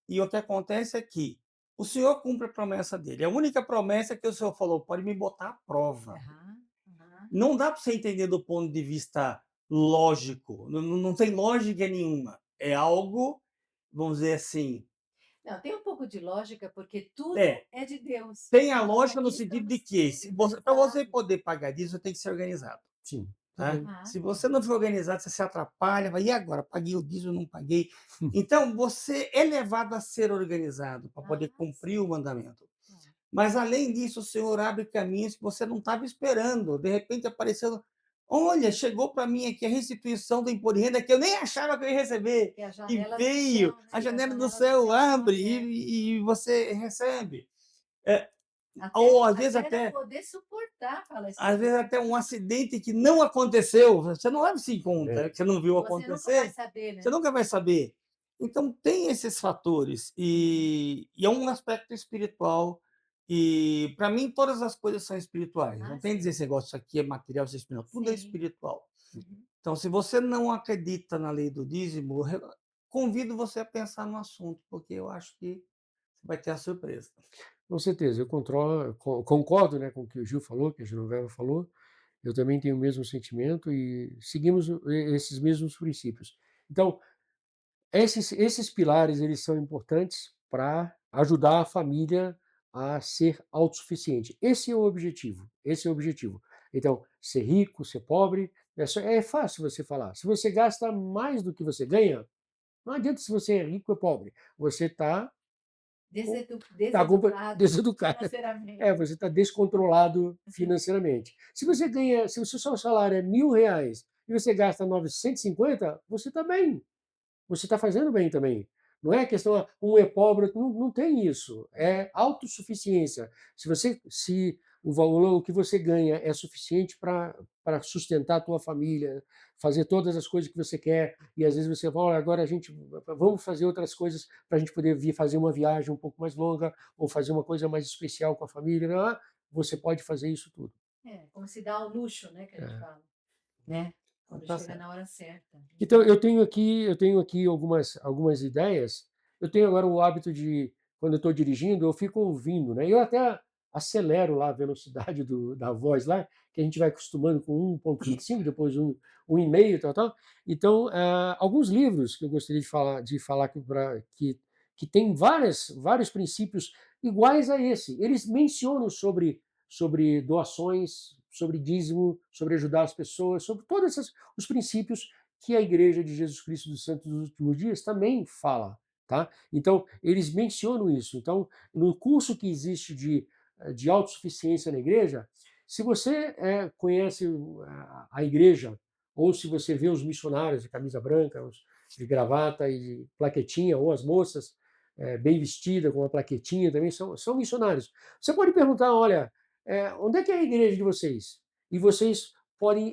E o que acontece é que o Senhor cumpre a promessa dele. A única promessa é que o Senhor falou: pode me botar à prova. Aham, aham. Não dá para você entender do ponto de vista lógico, não tem lógica nenhuma. É algo, vamos dizer assim, Não, tem um pouco de lógica, porque tudo é, é de Deus. tem a Nós lógica no aqui sentido de estamos que, sendo se você para você preparados. poder pagar disso, tem que ser organizado, Sim, tá. também. Ah, Se sim. você não for organizado, você se atrapalha, vai: "E agora? Paguei o dízimo, não paguei?". Então, você é levado a ser organizado para Ah, poder cumprir o sim. mandamento. Ah, Mas além disso, o Senhor abre caminhos que você não estava esperando. De repente apareceu: "Olha, chegou para mim aqui a restituição do imposto de renda que eu nem achava que eu ia receber". que as E janelas do veio, céu, né? a Que as janela do janelas do céu céu estão abre abertas. e você recebe. Eh, ou Até, até eu poder suportar falar esse às tipo vezes de até um coisa. acidente que não aconteceu, você não leva isso em É. conta, que você não viu Você nunca vai acontecer, saber, você né? nunca vai saber. Então tem esses fatores, Uhum. e é um aspecto espiritual, e para mim todas as coisas são espirituais, não Ah, tem dizer sim. esse negócio: "Isso aqui é material, isso é espiritual", tudo é Sim. espiritual. Uhum. Então se você não acredita na lei do dízimo, convido você a pensar no assunto, porque eu acho que você vai ter a surpresa. Com certeza, eu concordo, né, com o que o Gil falou, que a Genoveva falou. Eu também tenho o mesmo sentimento e seguimos esses mesmos princípios. Então, esses pilares, eles são importantes para ajudar a família a ser autossuficiente. Esse é o objetivo, esse é o objetivo. Então, ser rico, ser pobre, é fácil você falar. Se você gasta mais do que você ganha, não adianta se você é rico ou pobre. Você está Deseducado deseducado. financeiramente. Você está descontrolado financeiramente. Se o seu salário é R$ 1.000 e você gasta 950, você está bem. Você está fazendo bem também. Não é questão, um é pobre, não tem isso. É autossuficiência. Se o valor que você ganha é suficiente para sustentar a tua família, fazer todas as coisas que você quer, e às vezes você fala: "Olha, agora a gente vamos fazer outras coisas para a gente poder vir fazer uma viagem um pouco mais longa, ou fazer uma coisa mais especial com a família", você pode fazer isso tudo. É, como se dá ao luxo, né, que a gente É. fala, né? Então Quando tá chega certo. na hora certa. Então Uhum. eu tenho aqui algumas ideias. Eu tenho agora o hábito de, quando eu estou dirigindo, eu fico ouvindo, né, eu até acelero lá a velocidade da voz lá, que a gente vai acostumando com 1,25, depois 1,5, tal, tal. Então, alguns livros que eu gostaria de falar que tem vários princípios iguais a esse. Eles mencionam sobre doações, sobre dízimo, sobre ajudar as pessoas, sobre todos os princípios que a Igreja de Jesus Cristo dos Santos dos Últimos Dias também fala, tá? Então, eles mencionam isso. Então, no curso que existe de autossuficiência na igreja, se você conhece a igreja, ou se você vê os missionários de camisa branca, os de gravata e de plaquetinha, ou as moças bem vestidas com uma plaquetinha também, são missionários. Você pode perguntar: olha, onde é que é a igreja de vocês? E vocês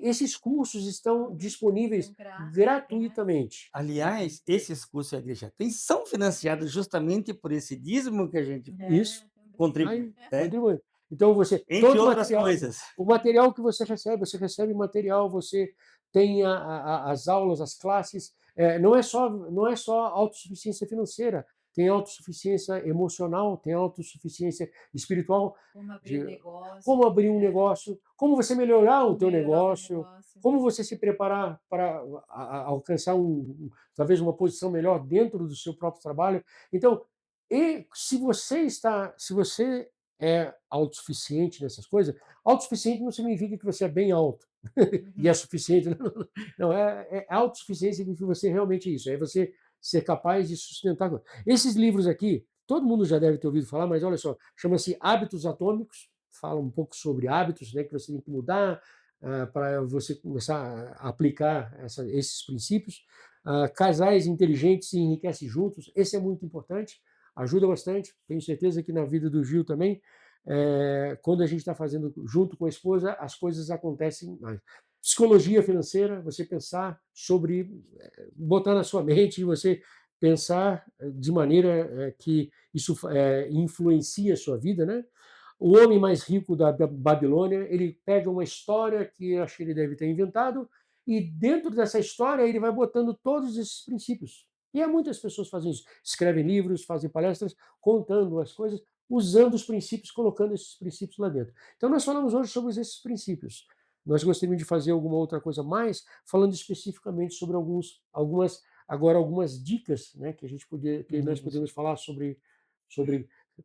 esses cursos estão Uhum. disponíveis São grátis. gratuitamente. Aliás, esses cursos que a igreja tem são financiados justamente por esse dízimo que a gente Isso, É, também. contribui, aí, né, contribui. Então entre todo outras material, coisas. o material que você recebe material, você tem as aulas, as classes, não é só autossuficiência financeira, tem autossuficiência emocional, tem autossuficiência espiritual, Como abrir um de negócio, como abrir um né? negócio, como você melhorar o Como teu melhorar o teu negócio, negócio. como você se preparar para alcançar talvez uma posição melhor dentro do seu próprio trabalho. Então, se você é autossuficiente nessas coisas, autossuficiente não significa que você é bem alto e é suficiente. Não, autossuficiência significa você realmente isso, é você ser capaz de sustentar. Esses livros aqui, todo mundo já deve ter ouvido falar, mas olha só, chama-se Hábitos Atômicos, fala um pouco sobre hábitos, né, que você tem que mudar para você começar a aplicar esses princípios. Casais inteligentes se enriquecem juntos, esse é muito importante, ajuda bastante, tenho certeza que na vida do Gil também, quando a gente está fazendo junto com a esposa, as coisas acontecem mais. Psicologia financeira, você pensar sobre, botar na sua mente e você pensar de maneira que isso influencia a sua vida, né? O homem mais rico da Babilônia, ele pega uma história que eu acho que ele deve ter inventado e dentro dessa história ele vai botando todos esses princípios. E há muitas pessoas que fazem isso, escrevem livros, fazem palestras, contando as coisas, usando os princípios, colocando esses princípios lá dentro. Então nós falamos hoje sobre esses princípios. Nós gostaríamos de fazer alguma outra coisa mais, falando especificamente sobre algumas dicas, né, que nós podemos falar sobre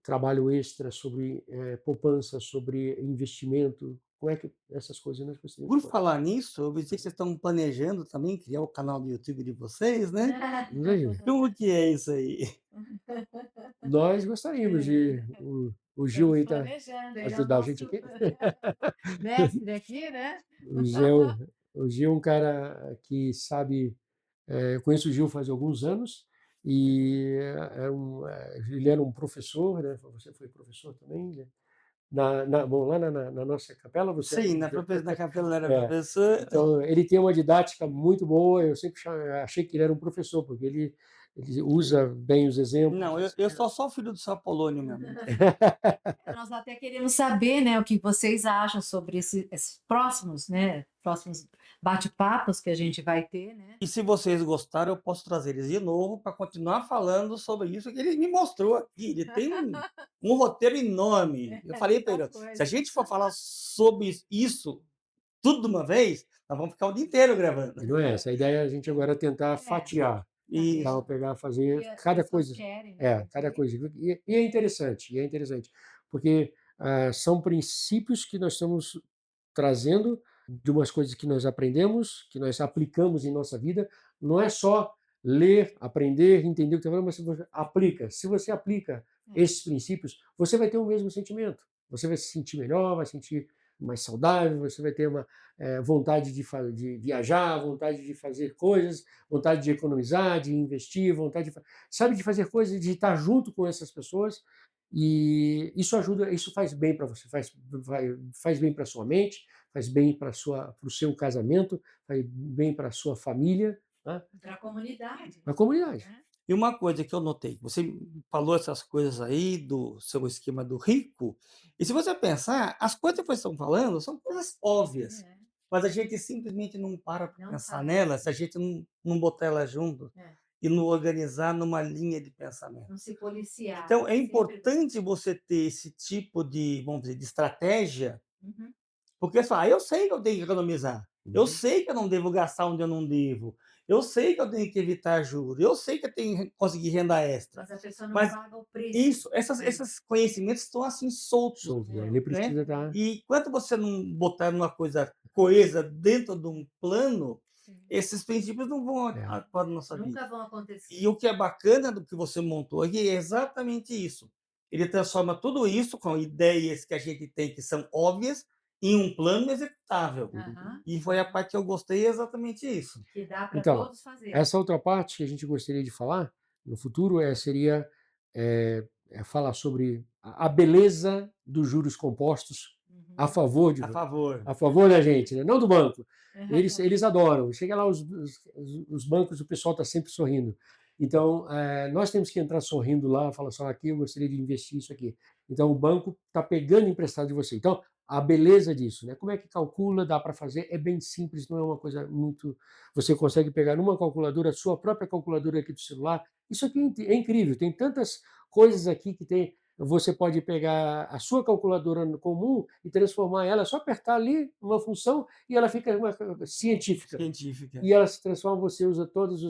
trabalho extra, sobre poupança, sobre investimento, como é que essas coisas nós gostaríamos Por de falar. falar nisso, eu vi que vocês estão planejando também criar o canal do YouTube de vocês, né? Imagina. Como que é isso aí? Nós gostaríamos de o Gil Estamos aí tá planejando, ele é o ajudar a gente nosso aqui. mestre aqui, né? O Gil é um cara que sabe. Eu conheço o Gil faz alguns anos e ele era um professor, né? Você foi professor também, né? Bom, lá na nossa capela você era Sim, na capela era é, professor. então ele tem uma didática muito boa. Eu sempre achei que ele era um professor porque ele usa bem os exemplos. Não, eu sou só filho do São Apolônio mesmo. Nós até queremos saber, né, o que vocês acham sobre esses próximos, né, próximos bate-papos que a gente vai ter, né? E se vocês gostaram, eu posso trazer eles de novo para continuar falando sobre isso que ele me mostrou aqui. Ele tem um roteiro enorme. Eu falei para ele: Muita se a coisa. gente for falar sobre isso tudo de uma vez, nós vamos ficar o dia inteiro gravando. E não é essa. A ideia é a gente agora tentar fatiar. E Então, pegar, fazer E as cada pessoas coisa. querem, né? Cada coisa. E é interessante, porque são princípios que nós estamos trazendo de umas coisas que nós aprendemos, que nós aplicamos em nossa vida. Não é só ler, aprender, entender o que está falando, mas você aplica. Se você aplica esses princípios, você vai ter o mesmo sentimento. Você vai se sentir melhor, vai se sentir mais saudável, você vai ter uma vontade de viajar, vontade de fazer coisas, vontade de economizar, de investir, sabe, de fazer coisas, de estar junto com essas pessoas. E isso ajuda, isso faz bem para você, faz bem para a sua mente, faz bem para o seu casamento, faz bem para a sua família, né? Para a comunidade. Para a comunidade. Né? E uma coisa que eu notei, você falou essas coisas aí do seu esquema do rico, e se você pensar, as coisas que vocês estão falando são coisas óbvias, É, mas a gente simplesmente não para não pensar para. nelas, se a gente não botar elas junto É. e não organizar numa linha de pensamento. Não se policiar. Então é Sempre- importante você ter esse tipo de, vamos dizer, de estratégia, Uhum. porque só, eu sei que eu tenho que economizar, eu sei que eu não devo gastar onde eu não devo, eu sei que eu tenho que evitar juros, eu sei que eu tenho que conseguir renda extra. Mas a pessoa não Mas paga o preço. isso, esses conhecimentos estão assim soltos, Solto, É. ele precisa estar. e enquanto você não botar numa coisa coesa dentro de um plano, Sim. esses princípios não vão atuar na nossa vida. Nunca vão acontecer. E o que é bacana do que você montou aqui é exatamente isso. Ele transforma tudo isso com ideias que a gente tem que são óbvias em um plano executável. Aham. E foi a parte que eu gostei, exatamente isso. Que dá para Então, todos fazerem. essa outra parte que a gente gostaria de falar no futuro seria falar sobre a beleza dos juros compostos Uhum. a favor A favor. da gente, né? Não do banco. Eles adoram. Chega lá os bancos, o pessoal está sempre sorrindo. Então, nós temos que entrar sorrindo lá, falar só aqui, eu gostaria de investir isso aqui. Então, o banco está pegando emprestado de você. Então, a beleza disso, né? Como é que calcula, dá para fazer, é bem simples, não é uma coisa muito. Você consegue pegar numa calculadora, a sua própria calculadora aqui do celular. Isso aqui é incrível, tem tantas coisas aqui que tem. Você pode pegar a sua calculadora comum e transformar ela, só apertar ali uma função e ela fica científica. E ela se transforma, você usa todas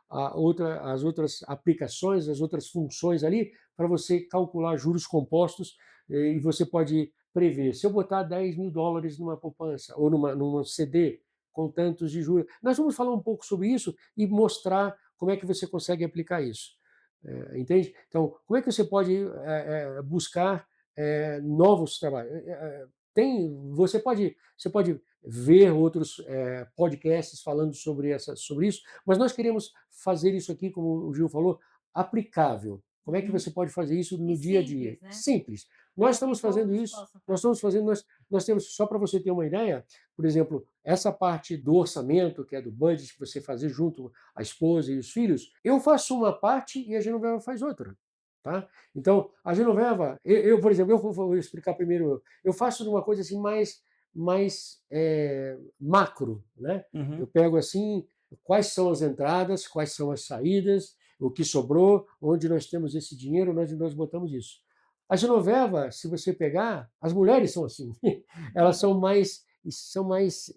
as outras aplicações, as outras funções ali, para você calcular juros compostos e você pode prever. Se eu botar $10.000 numa poupança ou num CD com tantos de juros, nós vamos falar um pouco sobre isso e mostrar como é que você consegue aplicar isso. Entende? Então, como é que você pode buscar novos trabalhos? Você pode ver outros podcasts falando sobre isso, mas nós queremos fazer isso aqui, como o Gil falou, aplicável. Como é que você pode fazer isso no E dia a dia? simples, né? Simples. Para Nós que estamos fazendo todos isso, possam nós estamos fazendo, nós temos, só para você ter uma ideia, por exemplo, essa parte do orçamento, que é do budget, que você fazer junto a esposa e os filhos, eu faço uma parte e a Genoveva faz outra. Tá? Então, a Genoveva, por exemplo, eu vou explicar primeiro, eu faço uma coisa assim mais macro, né? Eu Uhum. pego assim, quais são as entradas, quais são as saídas, o que sobrou, onde nós temos esse dinheiro, nós botamos isso. A Genoveva, se você pegar, as mulheres são assim, elas são mais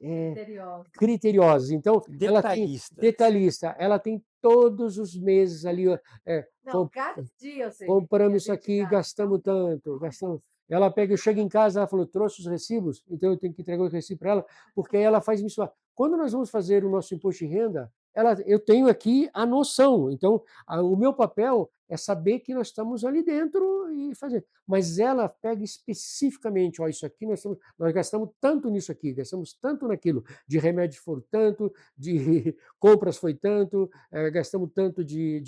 Misteriosos. criteriosas. Então, ela tem Detalhistas. detalhista, ela tem todos os meses ali, ó, Não, cada dia eu sei que compramos a isso gente aqui, gasta. gastamos tanto, gastamos. Ela pega, eu chego em casa, ela falou, trouxe os recibos, então eu tenho que entregar o recibo para ela, porque aí ela faz isso. Quando nós vamos fazer o nosso imposto de renda, eu tenho aqui a noção. Então, o meu papel é saber que nós estamos ali dentro e fazer. Mas ela pega especificamente, ó, isso aqui nós gastamos tanto nisso aqui, gastamos tanto naquilo, de remédio for tanto, de compras foi tanto, gastamos tanto de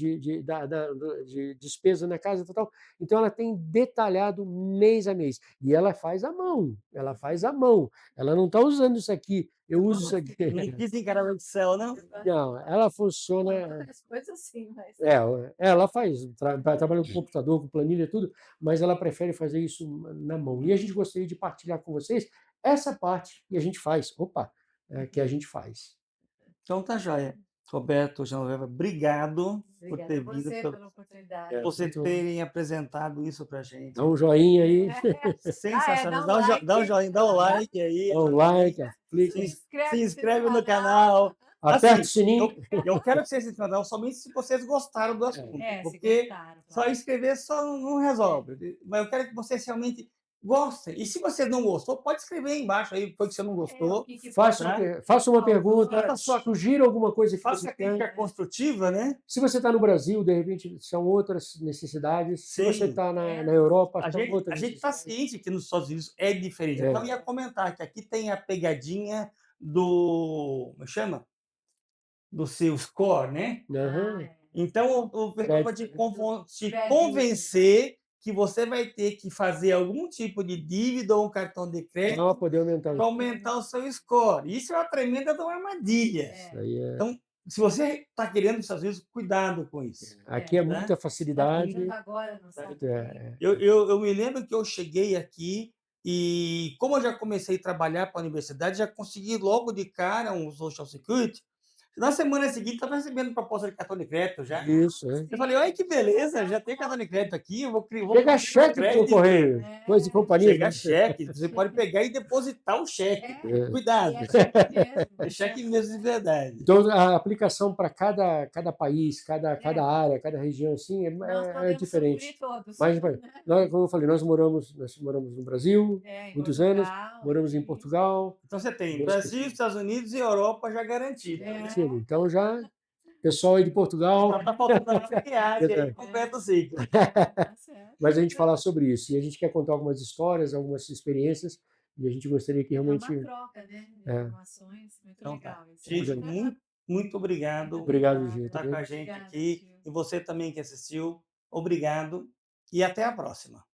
despesa na casa, tal. Então, ela tem detalhado mês a mês. E ela faz à mão, ela faz à mão. Ela não está usando isso aqui, eu uso isso aqui. Não quis encarar o Excel, não? Não, ela funciona. As coisas assim, mas. Ela faz, trabalha com computador, com planilha e tudo, mas ela prefere fazer isso na mão. E a gente gostaria de partilhar com vocês essa parte que a gente faz. Opa, que a gente faz. Então tá joia. Roberto, Genoveva, obrigado por Obrigada ter a vindo, você por pela oportunidade. você Muito- terem apresentado isso pra gente. Dá um joinha aí, Sensacional. dá um like. Dá um joinha, dá um like aí. dá um like, aplica, Se inscreve no canal. aperta o Assim, sininho. eu quero que vocês se inscrevam somente se vocês gostaram do assunto, Se porque gostaram, só claro. escrever só não resolve. Mas eu quero que vocês realmente gostem. E se você não gostou, pode escrever aí embaixo aí, foi que você não O gostou. que Faça uma pergunta, Faça sugira alguma coisa que Faça você a crítica quer. construtiva, né? Se você está no Brasil, de repente, são outras necessidades. Se você Sim. está na Europa, A são gente outras está necessidades. ciente que nos Estados Unidos é diferente. É. Então, eu ia comentar que aqui tem a pegadinha do. Como chama? Do seu score, né? Aham. Então, o pessoal vai te Crédito. convencer que você vai ter que fazer algum tipo de dívida ou um cartão de crédito Para poder aumentar para aumentar o seu score. Isso é uma tremenda de uma armadilha. isso aí. Então, se você está querendo nos Estados Unidos, cuidado com isso. Aqui é muita Tá facilidade. vindo agora, não sabe? Eu me lembro que eu cheguei aqui e, como eu já comecei a trabalhar para a universidade, já consegui logo de cara um Social Security. Na semana seguinte, estava recebendo proposta de cartão de crédito já. Isso, é. Eu falei, olha que beleza, já tem cartão de crédito aqui, eu vou Chega cheque pelo correio, coisa de companhia. Chega cheque, você pode pegar e depositar o cheque. Cuidado, É cheque mesmo. é cheque mesmo de verdade. Então, a aplicação para cada país, cada área, cada região, assim, é diferente. Todos. Mas, como eu falei, nós moramos no Brasil, muitos anos, moramos em Portugal. Então você tem Deus Brasil, quiser. Estados Unidos e Europa já garantido. Então, já, pessoal aí de Portugal, Só está faltando a viagem, aí completa o ciclo. mas a gente falar sobre isso. E a gente quer contar algumas histórias, algumas experiências, e a gente gostaria que realmente. É uma troca, né? De informações, muito Então, legal. Gente, muito obrigado Obrigado, por gente. estar com a gente aqui. E você também que assistiu, obrigado e até a próxima.